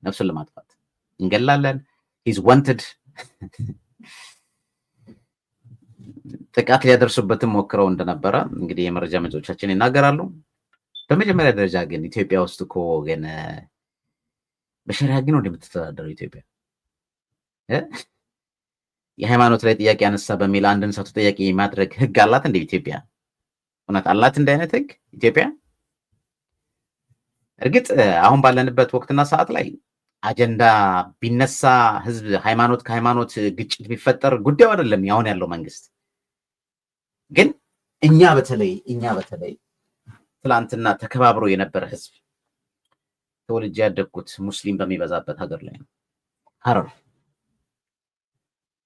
ነፍሱን ለማጥፋት እንገላለን፣ ሂዝ ዋንትድ ጥቃት ሊያደርሱበትም ሞክረው እንደነበረ እንግዲህ የመረጃ ምንጮቻችን ይናገራሉ። በመጀመሪያ ደረጃ ግን ኢትዮጵያ ውስጥ እኮ ግን በሸሪዓ ግን ነው እንደምትተዳደረው ኢትዮጵያ። የሃይማኖት ላይ ጥያቄ አነሳ በሚል አንድን ሰው ተጠያቂ ማድረግ ህግ አላት እንደ ኢትዮጵያ? እውነት አላት እንደ አይነት ህግ ኢትዮጵያ? እርግጥ አሁን ባለንበት ወቅትና ሰዓት ላይ አጀንዳ ቢነሳ ህዝብ ሃይማኖት ከሃይማኖት ግጭት ቢፈጠር ጉዳዩ አይደለም ያሁን ያለው መንግስት። ግን እኛ በተለይ ትላንትና ተከባብሮ የነበረ ህዝብ ተወልጄ ያደግኩት ሙስሊም በሚበዛበት ሀገር ላይ ነው። ሀረር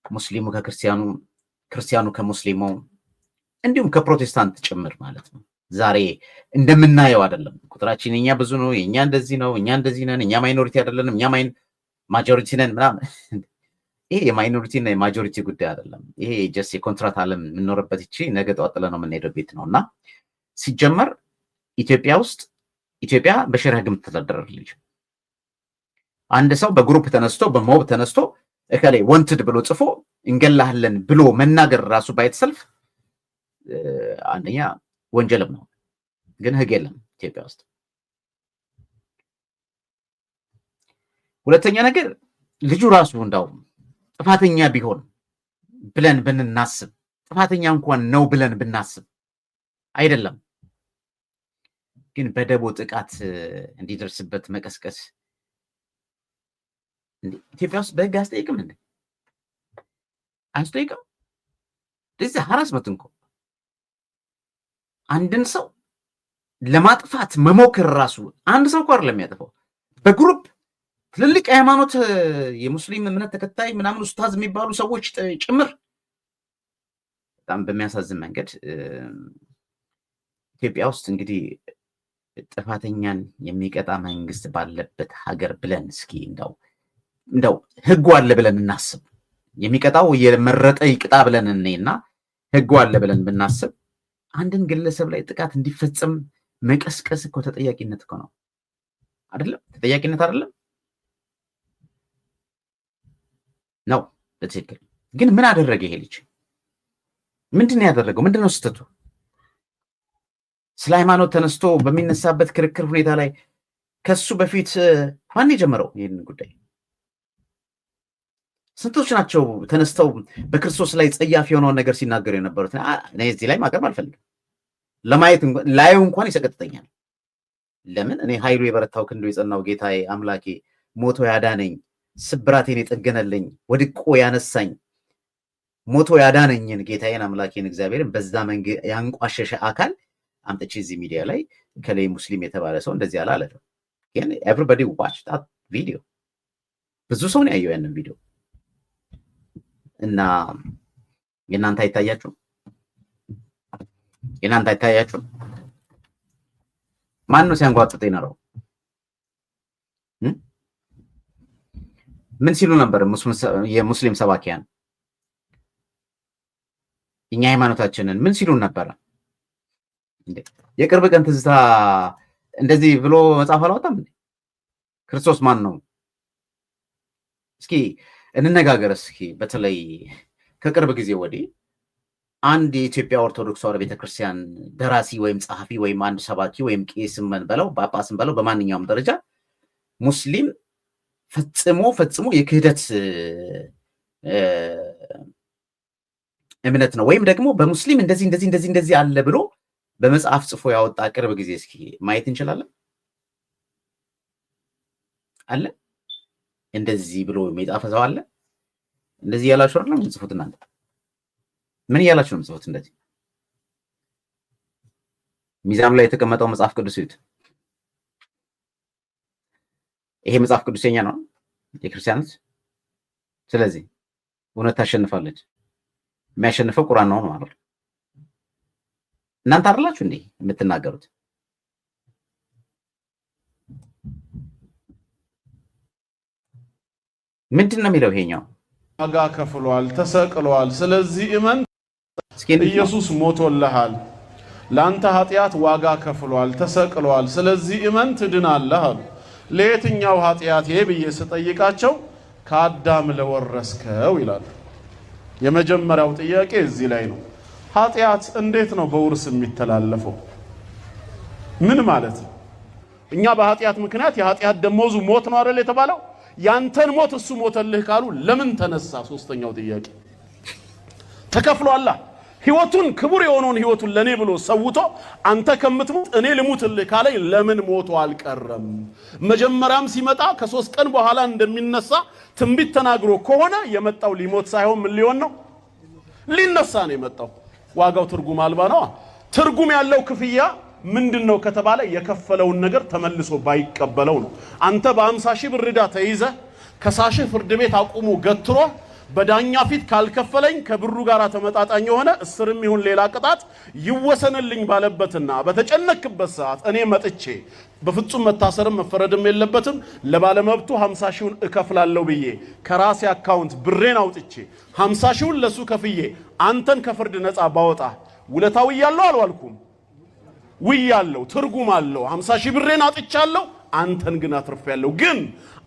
ሙስሊሙ ከክርስቲያኑ፣ ክርስቲያኑ ከሙስሊሙ እንዲሁም ከፕሮቴስታንት ጭምር ማለት ነው። ዛሬ እንደምናየው አይደለም። ቁጥራችን የኛ ብዙ ነው፣ የኛ እንደዚህ ነው፣ እኛ እንደዚህ ነን፣ እኛ ማይኖሪቲ አይደለንም፣ እኛ ማጆሪቲ ነን ምናምን። ይሄ የማይኖሪቲ እና የማጆሪቲ ጉዳይ አይደለም። ይሄ ጀስት የኮንትራት ዓለም የምንኖርበት ይቺ ነገ ጠዋት ጥለን ነው የምንሄደው ቤት ነው። እና ሲጀመር ኢትዮጵያ በሸሪዓ ህግ የምትተዳደር ልጅ አንድ ሰው በግሩፕ ተነስቶ በሞብ ተነስቶ እከሌ ወንትድ ብሎ ጽፎ እንገላለን ብሎ መናገር ራሱ ባይት ሰልፍ አንደኛ ወንጀልም ነው። ግን ህግ የለም ኢትዮጵያ ውስጥ። ሁለተኛ ነገር ልጁ ራሱ እንዳው ጥፋተኛ ቢሆን ብለን ብንናስብ፣ ጥፋተኛ እንኳን ነው ብለን ብናስብ አይደለም ግን በደቦ ጥቃት እንዲደርስበት መቀስቀስ ኢትዮጵያ ውስጥ በህግ አያስጠይቅም እንዴ? አያስጠይቅም? ለዚህ ሀራስመት እንኳን አንድን ሰው ለማጥፋት መሞከር ራሱ አንድ ሰው እኮ አይደለም የሚያጠፋው፣ በግሩፕ ትልልቅ ሃይማኖት የሙስሊም እምነት ተከታይ ምናምን ኡስታዝ የሚባሉ ሰዎች ጭምር በጣም በሚያሳዝን መንገድ ኢትዮጵያ ውስጥ እንግዲህ ጥፋተኛን የሚቀጣ መንግስት ባለበት ሀገር ብለን እስኪ እንደው ህጉ አለ ብለን እናስብ። የሚቀጣው የመረጠ ይቅጣ ብለን እና ህጉ አለ ብለን ብናስብ አንድን ግለሰብ ላይ ጥቃት እንዲፈጸም መቀስቀስ እኮ ተጠያቂነት እኮ ነው አይደለም? ተጠያቂነት አይደለም ነው። በትክክል ግን ምን አደረገ ይሄ ልጅ? ምንድነው ያደረገው? ምንድነው ስህተቱ? ስለ ሃይማኖት ተነስቶ በሚነሳበት ክርክር ሁኔታ ላይ ከሱ በፊት ማን የጀመረው ይህን ጉዳይ? ስንቶች ናቸው ተነስተው በክርስቶስ ላይ ጸያፍ የሆነውን ነገር ሲናገሩ የነበሩት? እኔ እዚህ ላይ ማቅረብ አልፈልግም። ለማየት ላየው እንኳን ይሰቀጥጠኛል። ለምን? እኔ ኃይሉ የበረታው ክንዱ የጸናው ጌታዬ አምላኬ ሞቶ ያዳነኝ፣ ስብራቴን የጠገነልኝ፣ ወድቆ ያነሳኝ፣ ሞቶ ያዳነኝን ጌታዬን አምላኬን እግዚአብሔርን በዛ መንገድ ያንቋሸሸ አካል አምጥቼ እዚህ ሚዲያ ላይ ከላይ ሙስሊም የተባለ ሰው እንደዚህ አላለ። ግን ኤቭሪባዲ ዋች ዳት ቪዲዮ። ብዙ ሰው ነው ያየው ያንን ቪዲዮ እና የእናንተ አይታያችሁ? የእናንተ አይታያችሁ? ማን ነው ሲያንጓጥጥ የኖረው? ምን ሲሉ ነበር የሙስሊም ሰባኪያን? እኛ ሃይማኖታችንን ምን ሲሉ ነበር? የቅርብ ቀን ትዝታ እንደዚህ ብሎ መጽሐፍ አላወጣም እንዴ? ክርስቶስ ማን ነው? እስኪ እንነጋገር። እስኪ በተለይ ከቅርብ ጊዜ ወዲህ አንድ የኢትዮጵያ ኦርቶዶክስ ተዋሕዶ ቤተክርስቲያን ደራሲ ወይም ጸሐፊ ወይም አንድ ሰባኪ ወይም ቄስም በለው ጳጳስም በለው በማንኛውም ደረጃ ሙስሊም ፈጽሞ የክህደት እምነት ነው ወይም ደግሞ በሙስሊም እንደዚህ አለ ብሎ በመጽሐፍ ጽፎ ያወጣ ቅርብ ጊዜ እስኪ ማየት እንችላለን? አለ እንደዚህ ብሎ የጻፈ ሰው አለ? እንደዚህ ያላችሁ አይደለም የምትጽፉት እናንተ? ምን እያላችሁ ነው የምትጽፉት? እንደዚህ ሚዛኑ ላይ የተቀመጠው መጽሐፍ ቅዱስ ይሁት። ይሄ መጽሐፍ ቅዱስ የኛ ነው የክርስቲያኖች። ስለዚህ እውነት ታሸንፋለች። የሚያሸንፈው ቁርአን ነው ማለት ነው። እናንተ አይደላችሁ እንዴ የምትናገሩት? ምንድን ነው የሚለው ይሄኛው? ዋጋ ከፍሏል፣ ተሰቅሏል። ስለዚህ እመን፣ ኢየሱስ ሞቶልሃል፣ ለአንተ ኃጢአት ዋጋ ከፍሏል፣ ተሰቅሏል። ስለዚህ እመን ትድናለህ አሉ። ለየትኛው ኃጢአት ብዬ ስጠይቃቸው ከአዳም ለወረስከው ይላሉ። የመጀመሪያው ጥያቄ እዚህ ላይ ነው። ኃጢአት እንዴት ነው በውርስ የሚተላለፈው? ምን ማለት ነው? እኛ በኃጢአት ምክንያት የኃጢአት ደሞዙ ሞት ነው አይደል የተባለው? ያንተን ሞት እሱ ሞተልህ ካሉ ለምን ተነሳ? ሶስተኛው ጥያቄ ተከፍሏላ። ህይወቱን ክቡር የሆነውን ህይወቱን ለኔ ብሎ ሰውቶ አንተ ከምትሞት እኔ ልሙትልህ ካለኝ ለምን ሞቶ አልቀረም? መጀመሪያም ሲመጣ ከ3 ቀን በኋላ እንደሚነሳ ትንቢት ተናግሮ ከሆነ የመጣው ሊሞት ሳይሆን ምን ሊሆን ነው? ሊነሳ ነው የመጣው። ዋጋው ትርጉም አልባ ነው። ትርጉም ያለው ክፍያ ምንድነው ከተባለ የከፈለውን ነገር ተመልሶ ባይቀበለው ነው። አንተ በ50 ሺህ ብር ዕዳ ተይዘህ ከሳሽህ ፍርድ ቤት አቁሞ ገትሮ በዳኛ ፊት ካልከፈለኝ ከብሩ ጋር ተመጣጣኝ የሆነ እስርም ይሁን ሌላ ቅጣት ይወሰንልኝ ባለበትና በተጨነቅበት ሰዓት እኔ መጥቼ በፍጹም መታሰርም መፈረድም የለበትም ለባለመብቱ 50 ሺውን እከፍላለሁ ብዬ ከራሴ አካውንት ብሬን አውጥቼ 50 ሺውን ለሱ ከፍዬ አንተን ከፍርድ ነፃ ባወጣ ውለታው ያለው አልዋልኩም? ውያለው። ትርጉም አለው። 50 ሺህ ብሬን አጥቻለሁ፣ አንተን ግን አትርፌያለሁ። ግን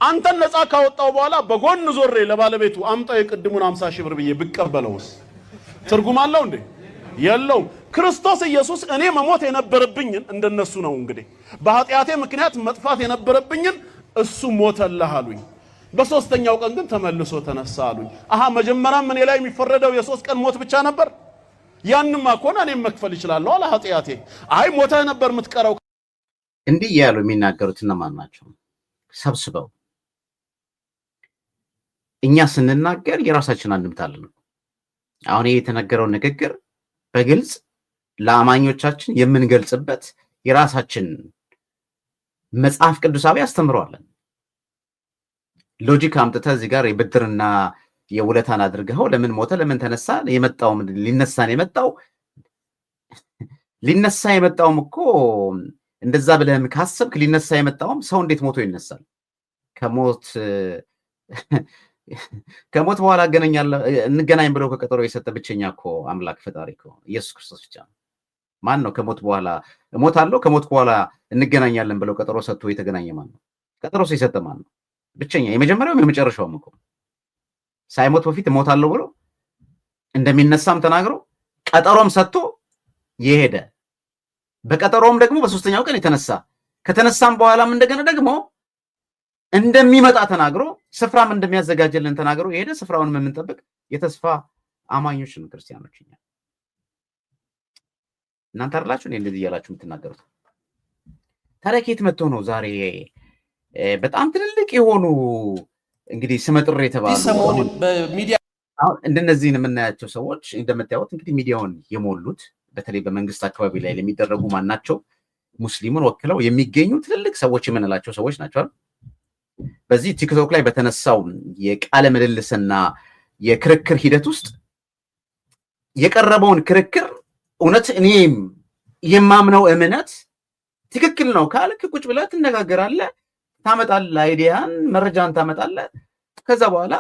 አንተን ነፃ ካወጣው በኋላ በጎን ዞሬ ለባለቤቱ አምጣው የቅድሙን 50 ሺህ ብር ብዬ ብቀበለውስ ትርጉም አለው እንዴ? የለውም። ክርስቶስ ኢየሱስ እኔ መሞት የነበረብኝን እንደነሱ ነው እንግዲህ በኃጢአቴ ምክንያት መጥፋት የነበረብኝን እሱ ሞተልህ አሉኝ። በሶስተኛው ቀን ግን ተመልሶ ተነሳ አሉኝ። አሃ መጀመሪያም እኔ ላይ የሚፈረደው የ3 ቀን ሞት ብቻ ነበር? ያንማ ኮና እኔም መክፈል ይችላልው አለ ኃጢአቴ። አይ ሞተህ ነበር የምትቀረው። እንዲህ ያሉ የሚናገሩት እነማን ናቸው? ሰብስበው እኛ ስንናገር የራሳችን አንድምታ አለን። አሁን ይሄ የተነገረው ንግግር በግልጽ ለአማኞቻችን የምንገልጽበት የራሳችን መጽሐፍ ቅዱሳዊ አስተምሯለን። ሎጂክ አምጥተህ እዚህ ጋር የብድርና የውለታን አድርገው ለምን ሞተ ለምን ተነሳ የመጣው ሊነሳ የመጣውም እኮ እንደዛ ብለህም ካሰብክ ሊነሳ የመጣውም ሰው እንዴት ሞቶ ይነሳል? ከሞት በኋላ እንገናኝ ብለው ከቀጠሮ የሰጠ ብቸኛ እኮ አምላክ ፈጣሪ እኮ ኢየሱስ ክርስቶስ ብቻ ነው። ማን ነው ከሞት በኋላ እሞታለሁ ከሞት በኋላ እንገናኛለን ብለው ቀጠሮ ሰጥቶ የተገናኘ ማን ነው? ቀጠሮ የሰጠ ማን ነው? ብቸኛ የመጀመሪያውም የመጨረሻውም እኮ ሳይሞት በፊት እሞታለሁ ብሎ እንደሚነሳም ተናግሮ ቀጠሮም ሰጥቶ የሄደ በቀጠሮም ደግሞ በሶስተኛው ቀን የተነሳ ከተነሳም በኋላም እንደገና ደግሞ እንደሚመጣ ተናግሮ ስፍራም እንደሚያዘጋጅልን ተናግሮ የሄደ ስፍራውን የምንጠብቅ የተስፋ አማኞች ነው ክርስቲያኖች። እናንተ አይደላችሁ እንደዚህ እያላችሁ የምትናገሩት? ታዲያ ከየት መጥቶ ነው ዛሬ በጣም ትልልቅ የሆኑ እንግዲህ ስመጥር የተባሉ ሰሞኑን በሚዲያ እንደነዚህን የምናያቸው ሰዎች እንደምታዩት እንግዲህ ሚዲያውን የሞሉት በተለይ በመንግስት አካባቢ ላይ ለሚደረጉ ማናቸው ሙስሊሙን ወክለው የሚገኙ ትልልቅ ሰዎች የምንላቸው ሰዎች ናቸው። በዚህ ቲክቶክ ላይ በተነሳው የቃለ ምልልስና የክርክር ሂደት ውስጥ የቀረበውን ክርክር እውነት እኔም የማምነው እምነት ትክክል ነው ካልክ ቁጭ ብለህ ትነጋገራለህ፣ ታመጣለህ፣ አይዲያን መረጃን ታመጣለህ። ከዛ በኋላ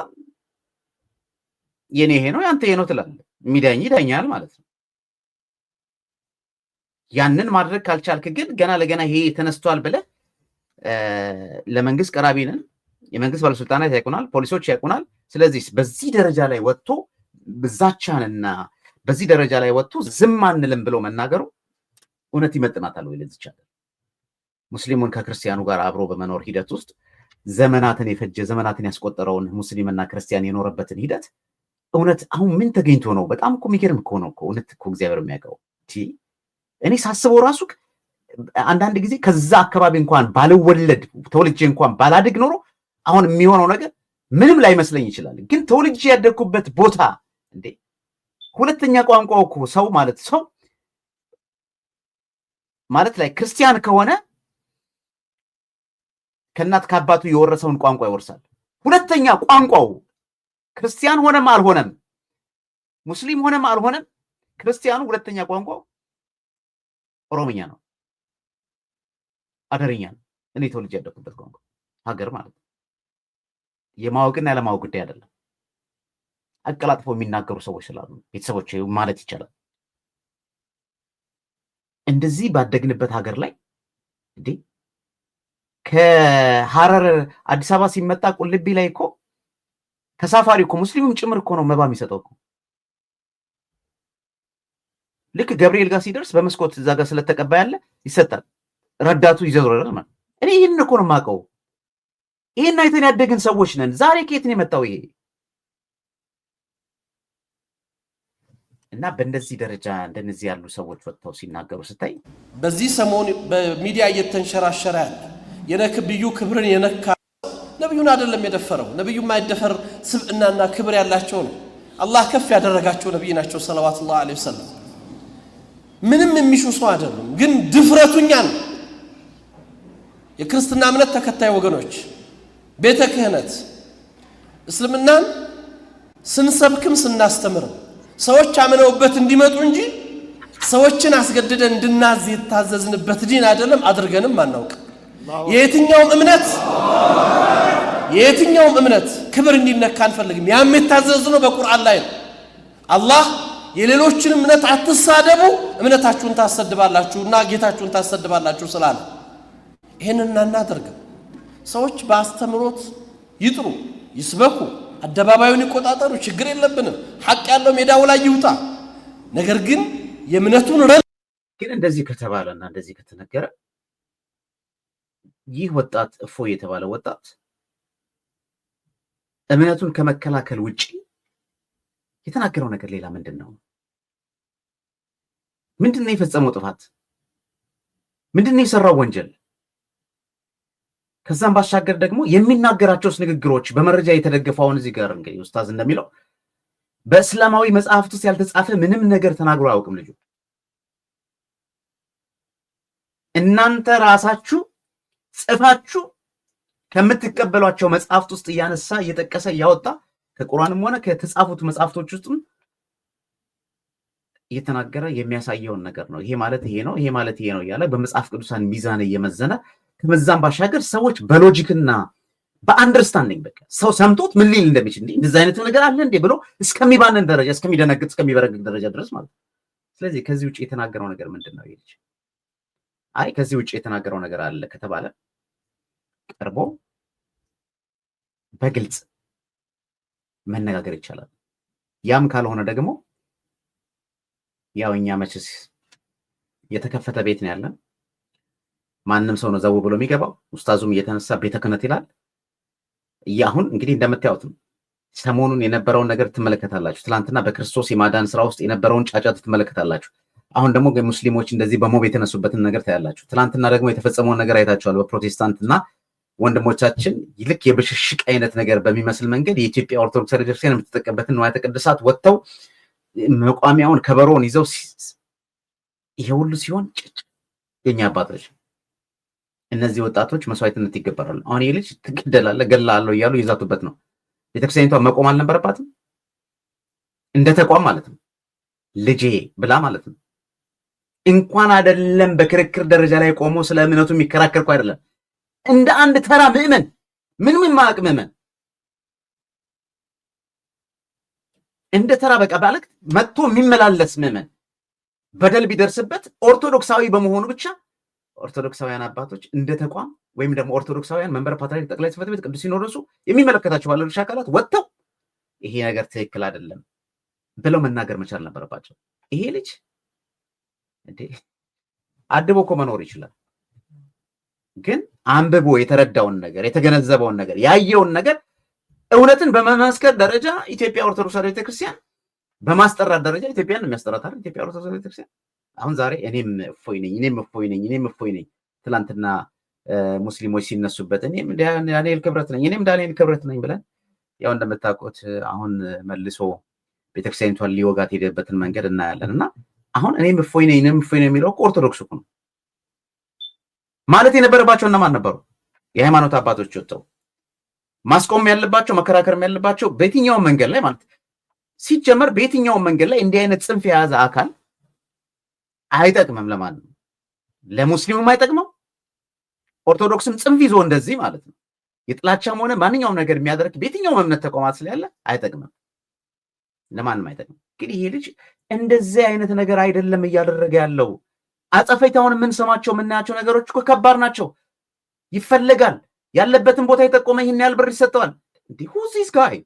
የኔ ይሄ ነው ያንተ ይሄ ነው ትላለህ። የሚዳኝ ይዳኛል ማለት ነው። ያንን ማድረግ ካልቻልክ ግን ገና ለገና ይሄ ተነስቷል ብለህ ለመንግስት ቀራቢ ነን፣ የመንግስት ባለስልጣናት ያውቁናል፣ ፖሊሶች ያውቁናል። ስለዚህ በዚህ ደረጃ ላይ ወጥቶ ብዛቻንና በዚህ ደረጃ ላይ ወጥቶ ዝም አንልም ብሎ መናገሩ እውነት ይመጥናታል ወይ? ለዚህ ይቻላል? ሙስሊሙን ከክርስቲያኑ ጋር አብሮ በመኖር ሂደት ውስጥ ዘመናትን የፈጀ ዘመናትን ያስቆጠረውን ሙስሊምና ክርስቲያን የኖረበትን ሂደት እውነት አሁን ምን ተገኝቶ ነው? በጣም እኮ የሚገርም እኮ ነው እኮ እውነት እኮ እግዚአብሔር የሚያውቀው። እኔ ሳስበው ራሱ አንዳንድ ጊዜ ከዛ አካባቢ እንኳን ባልወለድ ተወልጄ እንኳን ባላድግ ኖሮ አሁን የሚሆነው ነገር ምንም ላይመስለኝ ይችላል። ግን ተወልጄ ያደግኩበት ቦታ እንዴ ሁለተኛ ቋንቋው እኮ ሰው ማለት ላይ ክርስቲያን ከሆነ ከእናት ከአባቱ የወረሰውን ቋንቋ ይወርሳል። ሁለተኛ ቋንቋው ክርስቲያን ሆነም አልሆነም ሙስሊም ሆነም አልሆነም ክርስቲያኑ ሁለተኛ ቋንቋው ኦሮምኛ ነው፣ አደረኛ ነው። እኔ ተወልጄ ያደግኩበት ቋንቋ ሀገር ማለት ነው። የማወቅና ያለማወቅ ጉዳይ አይደለም። አቀላጥፈው የሚናገሩ ሰዎች ስላሉ ቤተሰቦች ማለት ይቻላል። እንደዚህ ባደግንበት ሀገር ላይ እንዴ ከሐረር አዲስ አበባ ሲመጣ ቁልቢ ላይ እኮ ተሳፋሪ እኮ ሙስሊሙም ጭምር እኮ ነው መባ የሚሰጠው እኮ። ልክ ገብርኤል ጋር ሲደርስ በመስኮት እዛ ጋር ስለተቀባ ያለ ይሰጣል፣ ረዳቱ ይዘውራል ማለት። እኔ ይህን እኮ ነው የማውቀው። ይህን አይተን ያደግን ሰዎች ነን። ዛሬ ከየት ነው የመጣው ይሄ? እና በእንደዚህ ደረጃ እንደነዚህ ያሉ ሰዎች ወጥተው ሲናገሩ ስታይ በዚህ ሰሞን በሚዲያ እየተንሸራሸረ ያለ የነብዩ ክብርን የነካ ነብዩን አይደለም የደፈረው። ነብዩ የማይደፈር ስብዕናና ክብር ያላቸው ነው። አላህ ከፍ ያደረጋቸው ነብይ ናቸው ሰለላሁ ዐለይሂ ወሰለም። ምንም የሚሹ ሰው አይደሉም። ግን ድፍረቱኛ ነው። የክርስትና እምነት ተከታይ ወገኖች ቤተ ክህነት እስልምናን ስንሰብክም ስናስተምርም ሰዎች አምነውበት እንዲመጡ እንጂ ሰዎችን አስገድደን እንድናዝ የታዘዝንበት ዲን አይደለም። አድርገንም አናውቅ። የየትኛውም እምነት ክብር እንዲነካ አንፈልግም። ያም የታዘዝነው በቁርአን ላይ ነው። አላህ የሌሎችን እምነት አትሳደቡ እምነታችሁን ታሰድባላችሁና ጌታችሁን ታሰድባላችሁ ስላለ ይሄንን እናናደርግ። ሰዎች በአስተምሮት ይጥሩ፣ ይስበኩ፣ አደባባዩን ይቆጣጠሩ፣ ችግር የለብንም። ሐቅ ያለው ሜዳው ላይ ይውጣ። ነገር ግን የእምነቱን ግን እንደዚህ ከተባለና እንደዚህ ከተነገረ ይህ ወጣት እፎይ የተባለ ወጣት እምነቱን ከመከላከል ውጪ የተናገረው ነገር ሌላ ምንድነው? ምንድነው የፈጸመው ጥፋት? ምንድነው የሰራው ወንጀል? ከዛም ባሻገር ደግሞ የሚናገራቸውስ ንግግሮች በመረጃ የተደገፈውን እዚህ ጋር እንግዲህ ኡስታዝ እንደሚለው በእስላማዊ መጽሐፍት ውስጥ ያልተጻፈ ምንም ነገር ተናግሮ አያውቅም ልጁ። እናንተ ራሳችሁ ጽፋችሁ ከምትቀበሏቸው መጽሐፍት ውስጥ እያነሳ እየጠቀሰ እያወጣ ከቁርአንም ሆነ ከተጻፉት መጽሐፍቶች ውስጥም እየተናገረ የሚያሳየውን ነገር ነው። ይሄ ማለት ይሄ ነው፣ ይሄ ማለት ይሄ ነው እያለ በመጽሐፍ ቅዱሳን ሚዛን እየመዘነ ከመዛም ባሻገር ሰዎች በሎጂክና በአንደርስታንዲንግ በቃ ሰው ሰምቶት ምን ሊል እንደሚችል እንደዚህ አይነት ነገር አለ እንዴ ብሎ እስከሚባነን ደረጃ እስከሚደነግጥ እስከሚበረግግ ደረጃ ድረስ ማለት ነው ስለዚህ ከዚህ ውጪ የተናገረው ነገር ምንድነው? ይልሽ አይ ከዚህ ውጪ የተናገረው ነገር አለ ከተባለ ቀርቦ በግልጽ መነጋገር ይቻላል። ያም ካልሆነ ደግሞ ያው እኛ መቼስ የተከፈተ ቤት ነው ያለን። ማንም ሰው ነው ዘው ብሎ የሚገባው። ኡስታዙም እየተነሳ ቤተ ክህነት ይላል። አሁን እንግዲህ እንደምታዩት ሰሞኑን የነበረውን ነገር ትመለከታላችሁ። ትናንትና በክርስቶስ የማዳን ስራ ውስጥ የነበረውን ጫጫት ትመለከታላችሁ። አሁን ደግሞ ሙስሊሞች እንደዚህ በሞብ የተነሱበትን ነገር ታያላችሁ። ትናንትና ደግሞ የተፈጸመውን ነገር አይታችኋል። በፕሮቴስታንትና ወንድሞቻችን ይልክ የብሽሽቅ አይነት ነገር በሚመስል መንገድ የኢትዮጵያ ኦርቶዶክስ ቤተክርስቲያን የምትጠቀምበትን ንዋያተ ቅድሳት ወጥተው መቋሚያውን ከበሮውን ይዘው ይሄ ሁሉ ሲሆን የኛ አባቶች እነዚህ ወጣቶች መስዋዕትነት ይገበራሉ። አሁን ይሄ ልጅ ትገደላለህ ገላለሁ እያሉ ይዛቱበት ነው። ቤተክርስቲያኒቷ መቆም አልነበረባትም? እንደ ተቋም ማለት ነው። ልጄ ብላ ማለት ነው። እንኳን አይደለም በክርክር ደረጃ ላይ ቆሞ ስለ እምነቱ የሚከራከር እኮ አይደለም። እንደ አንድ ተራ ምዕመን ምንም የማያውቅ ምዕመን እንደ ተራ በቃ ባለክ መጥቶ የሚመላለስ ምዕመን በደል ቢደርስበት ኦርቶዶክሳዊ በመሆኑ ብቻ ኦርቶዶክሳውያን አባቶች እንደ ተቋም ወይም ደግሞ ኦርቶዶክሳውያን መንበረ ፓትርያርክ ጠቅላይ ጽሕፈት ቤት ቅዱስ ሲኖዶሱ የሚመለከታቸው ባለድርሻ አካላት ወጥተው ይሄ ነገር ትክክል አይደለም ብለው መናገር መቻል ነበረባቸው። ይሄ ልጅ እንዴ አድቦ እኮ መኖር ይችላል፣ ግን አንብቦ የተረዳውን ነገር የተገነዘበውን ነገር ያየውን ነገር እውነትን በመመስከር ደረጃ ኢትዮጵያ ኦርቶዶክስ ቤተክርስቲያን በማስጠራት ደረጃ ኢትዮጵያን የሚያስጠራት አይደል? ኢትዮጵያ ኦርቶዶክስ ቤተክርስቲያን አሁን ዛሬ እኔም እፎይ ነኝ ትላንትና ሙስሊሞች ሲነሱበት እኔም ዳንኤል ክብረት ነኝ ብለን ያው እንደምታውቁት አሁን መልሶ ቤተክርስቲያኒቷን ሊወጋት ሄደበትን መንገድ እናያለን። እና አሁን እኔም እፎይ ነኝ የሚለው ኦርቶዶክስ ነው ማለት የነበረባቸው እነማን ነበሩ? የሃይማኖት አባቶች ወጥተው ማስቆም ያለባቸው መከራከርም ያለባቸው በየትኛው መንገድ ላይ ማለት ሲጀመር በየትኛው መንገድ ላይ እንዲህ አይነት ጽንፍ የያዘ አካል አይጠቅምም። ለማንም ለሙስሊሙም አይጠቅመው፣ ኦርቶዶክስም ጽንፍ ይዞ እንደዚህ ማለት ነው የጥላቻም ሆነ ማንኛውም ነገር የሚያደርግ በየትኛውም እምነት ተቋማት ስለያለ አይጠቅምም፣ ለማንም አይጠቅምም። ግን ይሄ ልጅ እንደዚህ አይነት ነገር አይደለም እያደረገ ያለው። አጸፈይታውን የምንሰማቸው የምናያቸው ነገሮች እኮ ከባድ ናቸው። ይፈለጋል፣ ያለበትን ቦታ የጠቆመ ይህን ያህል ብር ይሰጠዋል። እንዲህ ሁዚስ ጋይ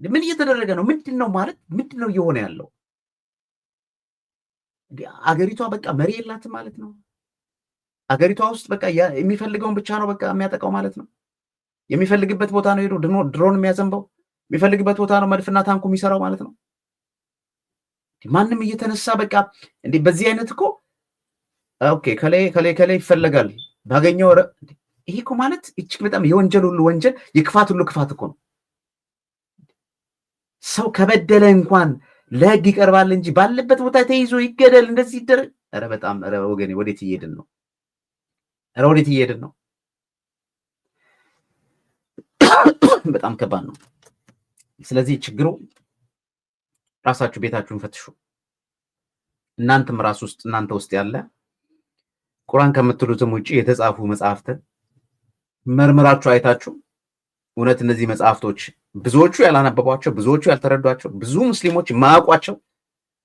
ምን እየተደረገ ነው? ምንድነው ማለት ምንድነው እየሆነ ያለው? አገሪቷ በቃ መሪ የላትም ማለት ነው። አገሪቷ ውስጥ በቃ የሚፈልገውን ብቻ ነው በቃ የሚያጠቃው ማለት ነው። የሚፈልግበት ቦታ ነው ሄዶ ድሮን የሚያዘንበው፣ የሚፈልግበት ቦታ ነው መድፍና ታንኩ የሚሰራው ማለት ነው። ማንም እየተነሳ በቃ እንዴ በዚህ አይነት እኮ ኦኬ ከላይ ይፈለጋል ባገኘው ይሄ እኮ ማለት እጅግ በጣም የወንጀል ሁሉ ወንጀል የክፋት ሁሉ ክፋት እኮ ነው። ሰው ከበደለ እንኳን ለህግ ይቀርባል እንጂ ባለበት ቦታ ተይዞ ይገደል እንደዚህ ይደረግ። ኧረ በጣም ኧረ ወገኔ ወዴት እየሄድን ነው? በጣም ከባድ ነው። ስለዚህ ችግሩ ራሳችሁ ቤታችሁን ፈትሹ። እናንተም ራስ ውስጥ እናንተ ውስጥ ያለ ቁርአን ከምትሉትም ውጪ የተጻፉ መጽሐፍትን መርምራችሁ አይታችሁ እውነት እነዚህ መጽሐፍቶች ብዙዎቹ ያላነበቧቸው፣ ብዙዎቹ ያልተረዷቸው፣ ብዙ ሙስሊሞች ማያውቋቸው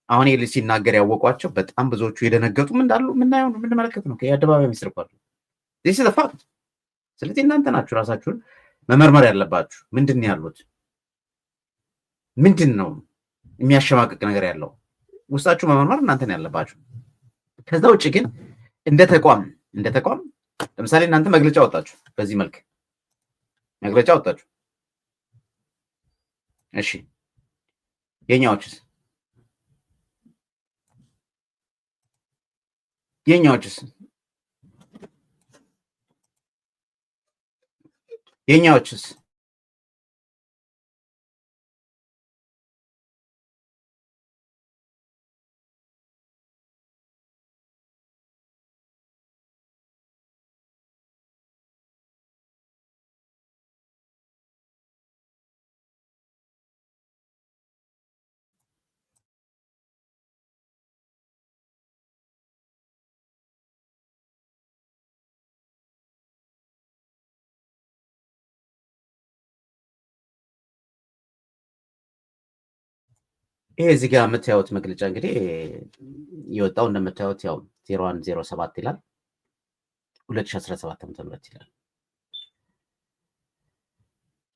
አሁን ይሄ ልጅ ሲናገር ያወቋቸው በጣም ብዙዎቹ የደነገጡም እንዳሉ የምናየው ነው የምንመለከት ነው። ከየአደባባይ የሚስርቋሉ this is the fact። ስለዚህ እናንተ ናችሁ ራሳችሁን መመርመር ያለባችሁ። ምንድን ያሉት ምንድን ነው የሚያሸማቅቅ ነገር ያለው ውስጣችሁ መመርመር እናንተን ያለባችሁ። ከዛ ውጭ ግን እንደ ተቋም ለምሳሌ እናንተ መግለጫ ወጣችሁ፣ በዚህ መልክ መግለጫ ወጣችሁ። እሺ የኛዎችስ ይሄ እዚህ ጋር የምታዩት መግለጫ እንግዲህ የወጣው እንደምታዩት ያው 0107 ይላል 2017 ዓ.ም ይላል።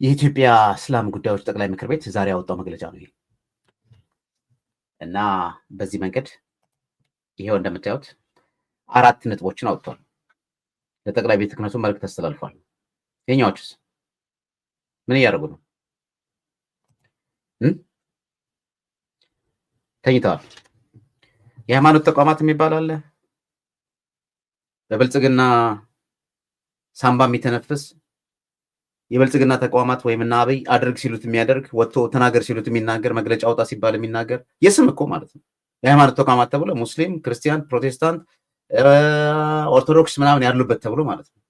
የኢትዮጵያ እስላም ጉዳዮች ጠቅላይ ምክር ቤት ዛሬ ያወጣው መግለጫ ነው ይሄ እና በዚህ መንገድ ይሄው እንደምታዩት 4 ነጥቦችን አውጥቷል። ለጠቅላይ ቤተ ክህነቱ መልእክት ተስተላልፏል። የኛዎችስ ምን እያደረጉ ነው? ተኝተዋል። የሃይማኖት ተቋማት የሚባል አለ። በብልጽግና ሳምባ የሚተነፍስ የብልጽግና ተቋማት ወይም እና አብይ አድርግ ሲሉት የሚያደርግ ወጥቶ ተናገር ሲሉት የሚናገር መግለጫ አውጣ ሲባል የሚናገር የስም እኮ ማለት ነው። የሃይማኖት ተቋማት ተብሎ ሙስሊም፣ ክርስቲያን፣ ፕሮቴስታንት፣ ኦርቶዶክስ ምናምን ያሉበት ተብሎ ማለት ነው።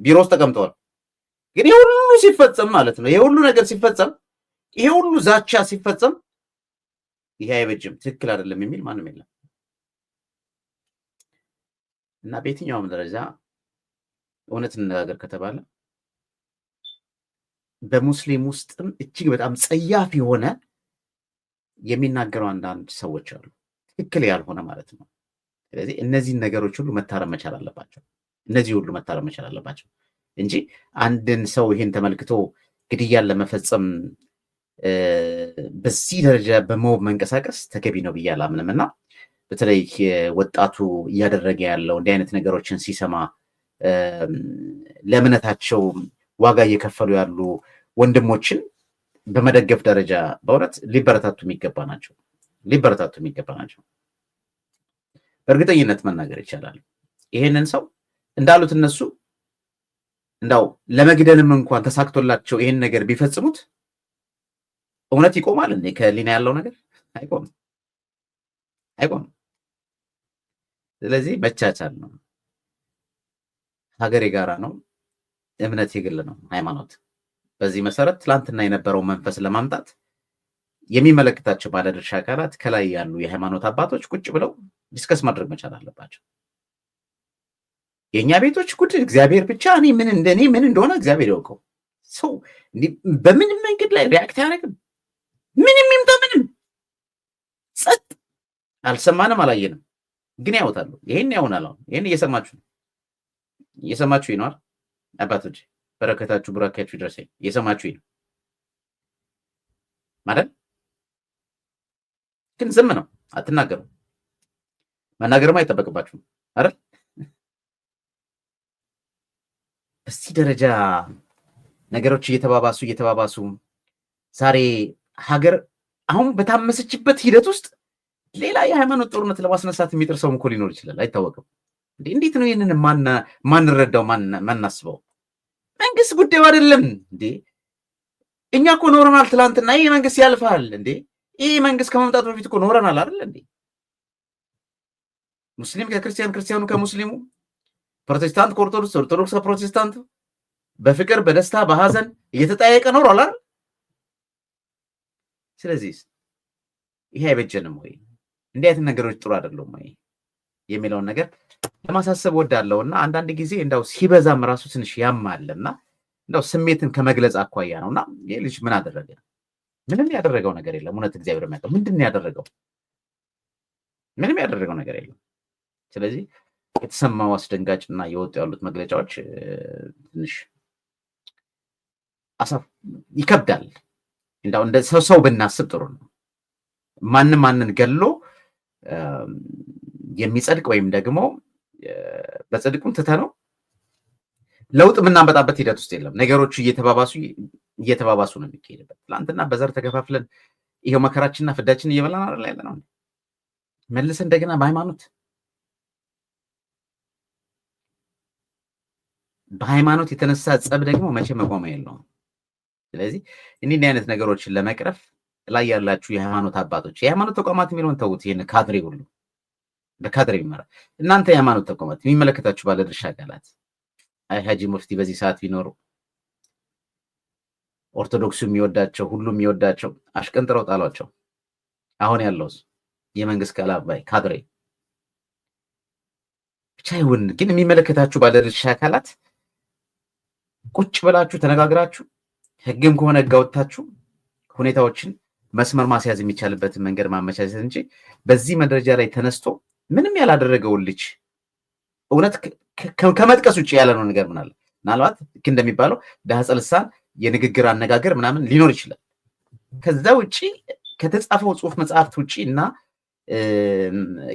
ቢሮ ውስጥ ተቀምጠዋል። ግን ይሄ ሁሉ ሲፈጸም ማለት ነው፣ ይሄ ሁሉ ነገር ሲፈጸም፣ ይሄ ሁሉ ዛቻ ሲፈጸም ይሄ አይበጅም ትክክል አይደለም የሚል ማንም የለም እና በየትኛውም ደረጃ እውነት እንነጋገር ከተባለ በሙስሊም ውስጥም እጅግ በጣም ጸያፍ የሆነ የሚናገሩ አንዳንድ ሰዎች አሉ፣ ትክክል ያልሆነ ማለት ነው። ስለዚህ እነዚህን ነገሮች ሁሉ መታረም መቻል አለባቸው። እነዚህ ሁሉ መታረም መቻል አለባቸው እንጂ አንድን ሰው ይሄን ተመልክቶ ግድያን ለመፈጸም በዚህ ደረጃ በመው መንቀሳቀስ ተገቢ ነው ብዬ አላምንም እና በተለይ ወጣቱ እያደረገ ያለው እንዲህ አይነት ነገሮችን ሲሰማ ለእምነታቸው ዋጋ እየከፈሉ ያሉ ወንድሞችን በመደገፍ ደረጃ በእውነት ሊበረታቱ የሚገባ ናቸው። በእርግጠኝነት መናገር ይቻላል። ይሄንን ሰው እንዳሉት እነሱ እንዳው ለመግደልም እንኳን ተሳክቶላቸው ይሄን ነገር ቢፈጽሙት እውነት ይቆማል እንዴ? ከሊና ያለው ነገር አይቆምም። ስለዚህ መቻቻል ነው። ሀገር የጋራ ነው። እምነት የግል ነው። ሃይማኖት በዚህ መሰረት ትላንትና የነበረው መንፈስ ለማምጣት የሚመለከታቸው ባለድርሻ አካላት ከላይ ያሉ የሃይማኖት አባቶች ቁጭ ብለው ዲስከስ ማድረግ መቻል አለባቸው። የኛ ቤቶች ጉድ እግዚአብሔር ብቻ እኔ ምን እንደሆነ እግዚአብሔር ያውቀው። ሰው በምንም መንገድ ላይ ሪአክት አያደርግም። ምንም ይምጣ ምንም ጸጥ። አልሰማንም አላየንም፣ ግን ያውታሉ። ይሄን ያውናል። ይሄን እየሰማችሁ ነው። ይኖር አባቶች በረከታችሁ ቡራካችሁ ይድረሰኝ። እየሰማችሁ ነው ማለት ግን ዝም ነው፣ አትናገሩ። መናገርም አይጠበቅባችሁም አይደል? በዚህ ደረጃ ነገሮች እየተባባሱ ዛሬ ሀገር አሁን በታመሰችበት ሂደት ውስጥ ሌላ የሃይማኖት ጦርነት ለማስነሳት የሚጥር ሰው እኮ ሊኖር ይችላል፣ አይታወቅም። እንዴት ነው ይህንን ማንረዳው ማናስበው? መንግስት ጉዳዩ አይደለም እንዴ? እኛ እኮ ኖረናል ትላንትና። ይህ መንግስት ያልፋል እንዴ? ይህ መንግስት ከመምጣቱ በፊት እኮ ኖረናል አይደል እንዴ? ሙስሊም ከክርስቲያን፣ ክርስቲያኑ ከሙስሊሙ፣ ፕሮቴስታንት ከኦርቶዶክስ፣ ኦርቶዶክስ ከፕሮቴስታንቱ በፍቅር በደስታ በሀዘን እየተጠያየቀ ኖሯል አይደል? ስለዚህ ይሄ አይበጀንም ወይ? እንዲህ አይነት ነገሮች ጥሩ አይደሉም ወይ የሚለውን ነገር ለማሳሰብ ወዳለውና አንዳንድ ጊዜ እንዳው ሲበዛም ራሱ ትንሽ ያማልና እንዳው ስሜትን ከመግለጽ አኳያ ነውና ይሄ ልጅ ምን አደረገ? ምንም ያደረገው ነገር የለም። እውነት እግዚአብሔር የሚያውቀው ምንድን ነው ያደረገው? ምንም ያደረገው ነገር የለም። ስለዚህ የተሰማው አስደንጋጭና የወጡ ያሉት መግለጫዎች ትንሽ ይከብዳል። እንዳው እንደ ሰው ብናስብ ጥሩ ነው። ማንን ገሎ የሚጸድቅ ወይም ደግሞ በጽድቁን ትተነው ለውጥ የምናመጣበት ሂደት ውስጥ የለም። ነገሮቹ እየተባባሱ ነው የሚካሄድበት። ትናንትና በዘር ተከፋፍለን ይሄው መከራችንና ፍዳችን እየበላን አይደል ያለ ነው። መልስ እንደገና በሃይማኖት የተነሳ ጸብ ደግሞ መቼ መቆሚያ የለውም። ስለዚህ እንዲህ አይነት ነገሮችን ለመቅረፍ ላይ ያላችሁ የሃይማኖት አባቶች፣ የሃይማኖት ተቋማት የሚለውን ተውት። ይሄን ካድሬ ሁሉ በካድሬ ይመራ። እናንተ የሃይማኖት ተቋማት የሚመለከታችሁ ባለድርሻ አካላት ሀጂ ሙፍቲ በዚህ ሰዓት ቢኖሩ ኦርቶዶክሱ የሚወዳቸው ሁሉም የሚወዳቸው አሽቀንጥረው ጣሏቸው። አሁን ያለውስ የመንግስት ቃል አባይ ካድሬ ብቻ ይሁን። ግን የሚመለከታችሁ ባለድርሻ አካላት ቁጭ ብላችሁ ተነጋግራችሁ ህግም ከሆነ ህግ አውጥታችሁ ሁኔታዎችን መስመር ማስያዝ የሚቻልበትን መንገድ ማመቻቸት እንጂ በዚህ መደረጃ ላይ ተነስቶ ምንም ያላደረገውን ልጅ እውነት ከመጥቀስ ውጭ ያለ ነው ነገር ምናለ ምናልባት ልክ እንደሚባለው ዳህጸ ልሳን የንግግር አነጋገር ምናምን ሊኖር ይችላል። ከዛ ውጪ ከተጻፈው ጽሁፍ መጽሐፍት ውጪ እና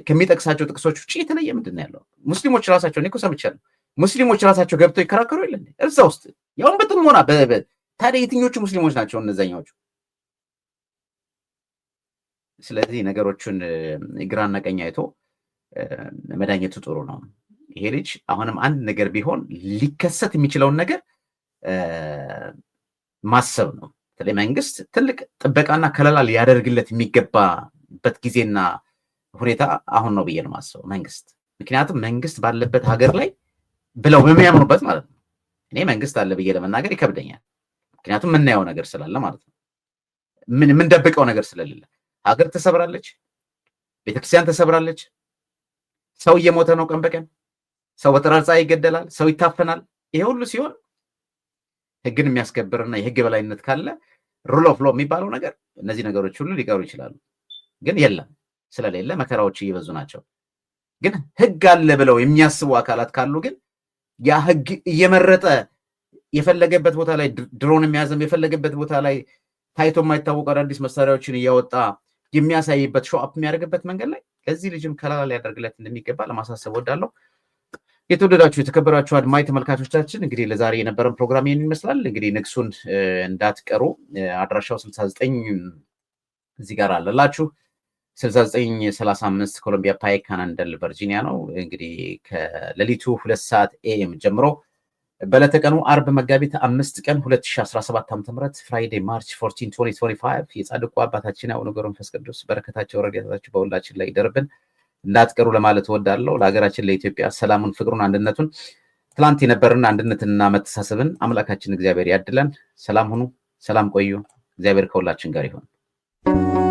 ከሚጠቅሳቸው ጥቅሶች ውጪ የተለየ ምንድነው ያለው? ሙስሊሞች ራሳቸው እኔ እኮ ሰምቻለሁ። ሙስሊሞች ራሳቸው ገብተው ይከራከሩ የለ እዛ ውስጥ ያውን በጥሞና ታዲያ የትኞቹ ሙስሊሞች ናቸው እነዛኛዎቹ? ስለዚህ ነገሮችን ግራና ቀኝ አይቶ መዳኘቱ ጥሩ ነው። ይሄ ልጅ አሁንም አንድ ነገር ቢሆን ሊከሰት የሚችለውን ነገር ማሰብ ነው። በተለይ መንግስት ትልቅ ጥበቃና ከለላ ሊያደርግለት የሚገባበት ጊዜና ሁኔታ አሁን ነው ብዬ ነው የማስበው መንግስት። ምክንያቱም መንግስት ባለበት ሀገር ላይ ብለው በሚያምኑበት ማለት ነው። እኔ መንግስት አለ ብዬ ለመናገር ይከብደኛል። ምክንያቱም የምናየው ነገር ስላለ ማለት ነው። ምን ደብቀው ነገር ስለሌለ ሀገር ተሰብራለች፣ ቤተክርስቲያን ተሰብራለች፣ ሰው እየሞተ ነው ቀን በቀን፣ ሰው በጠራራ ፀሐይ ይገደላል፣ ሰው ይታፈናል። ይሄ ሁሉ ሲሆን ህግን የሚያስከብርና የህግ በላይነት ካለ ሩል ኦፍ ሎ የሚባለው ነገር እነዚህ ነገሮች ሁሉ ሊቀሩ ይችላሉ። ግን የለም፣ ስለሌለ መከራዎች እየበዙ ናቸው። ግን ህግ አለ ብለው የሚያስቡ አካላት ካሉ ግን ያ ህግ እየመረጠ የፈለገበት ቦታ ላይ ድሮን የሚያዘም የፈለገበት ቦታ ላይ ታይቶ የማይታወቁ አዳዲስ መሳሪያዎችን እያወጣ የሚያሳይበት ሾአፕ የሚያደርግበት መንገድ ላይ ለዚህ ልጅም ከለላ ሊያደርግለት እንደሚገባ ለማሳሰብ ወዳለሁ። የተወደዳችሁ የተከበራችሁ አድማጭ ተመልካቾቻችን እንግዲህ ለዛሬ የነበረን ፕሮግራም ይህን ይመስላል። እንግዲህ ንግሱን እንዳትቀሩ። አድራሻው 69 እዚህ ጋር አለላችሁ 6935 ኮሎምቢያ ፓይክ ካናንደል ቨርጂኒያ ነው። እንግዲህ ከሌሊቱ 2 ሰዓት ኤኤም ጀምሮ በለተቀኑ አርብ መጋቢት 5 ቀን 2017 ዓ.ም ፍራይዴ ማርች 14 2025 የጻድቁ አባታችን አቡነ ገብረ መንፈስ ቅዱስ በረከታቸው ረድኤታቸው በሁላችን ላይ ይደርብን እንዳትቀሩ ለማለት እወዳለሁ። ለሀገራችን ለኢትዮጵያ ሰላሙን፣ ፍቅሩን፣ አንድነቱን ትላንት የነበረና አንድነትና መተሳሰብን አምላካችን እግዚአብሔር ያድለን። ሰላም ሁኑ፣ ሰላም ቆዩ። እግዚአብሔር ከሁላችን ጋር ይሁን።